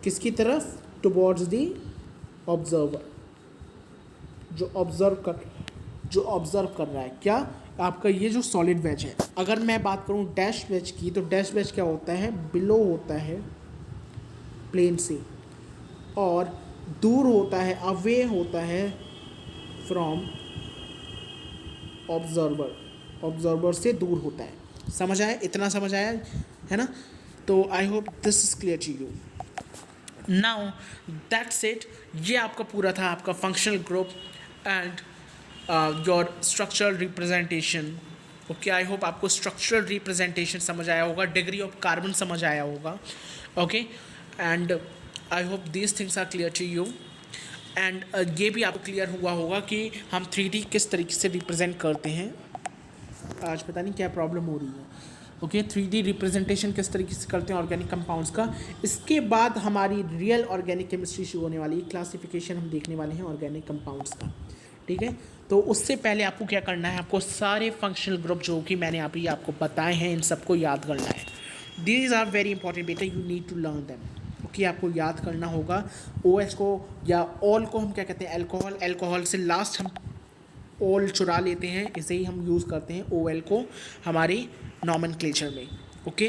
किसकी तरफ, टुवर्ड्स द ऑब्जर्वर, जो ऑब्जर्व कर रहा है क्या, आपका ये जो सॉलिड वेज है। अगर मैं बात करूँ डैश वेज की, तो डैश वेज क्या होता है, बिलो होता है प्लेन से और दूर होता है, अवे होता है फ्रॉम ऑब्जर्वर से दूर होता है। समझ आया, इतना समझ आया है ना। तो I hope this is clear to you. Now that's it, ये आपका पूरा था आपका functional group and your structural representation. Okay, I hope आपको स्ट्रक्चरल रिप्रेजेंटेशन समझ आया होगा, डिग्री ऑफ कार्बन समझ आया होगा। Okay, and I hope these things are clear to you. And ये भी आपको क्लियर हुआ होगा कि हम 3D किस तरीके से रिप्रेजेंट करते हैं। आज पता नहीं क्या प्रॉब्लम हो रही है। ओके, 3D रिप्रेजेंटेशन किस तरीके से करते हैं ऑर्गेनिक कंपाउंड्स का। इसके बाद हमारी रियल ऑर्गेनिक केमिस्ट्री शुरू होने वाली है, क्लासिफिकेशन हम देखने वाले हैं ऑर्गेनिक कंपाउंड्स का। ठीक है, तो उससे पहले आपको क्या करना है, आपको सारे फंक्शनल ग्रुप जो कि मैंने अभी आपको बताए हैं इन सबको याद करना है। दीज आर वेरी इंपॉर्टेंट बेटा, you need to learn them. Okay, आपको याद करना होगा। OH को या ऑल को हम क्या कहते हैं, अल्कोहल। अल्कोहल से लास्ट हम ओल चुरा लेते हैं, इसे ही हम यूज़ करते हैं OL को हमारी नॉमेनक्लेचर में। ओके,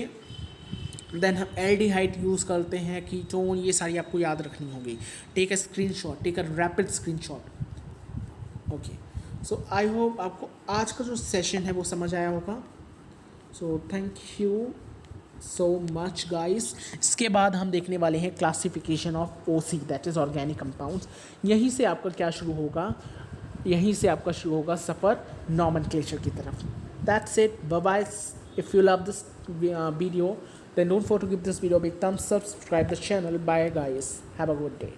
देन हम एल्डिहाइड यूज़ करते हैं, कीटोन, ये सारी आपको याद रखनी होगी। Take a screenshot, take a rapid screenshot. Okay, so I hope आपको आज का जो सेशन है वो समझ आया होगा। So thank you so much guys. इसके बाद हम देखने वाले हैं classification of OC, that is organic compounds. यहीं से आपका क्या शुरू होगा, यहीं से आपका शुरू होगा सफ़र नॉमेनक्लेचर की तरफ। That's it, bye bye. If you love this video then don't forget to give this video a big thumbs up, subscribe the channel. Bye guys, have a good day.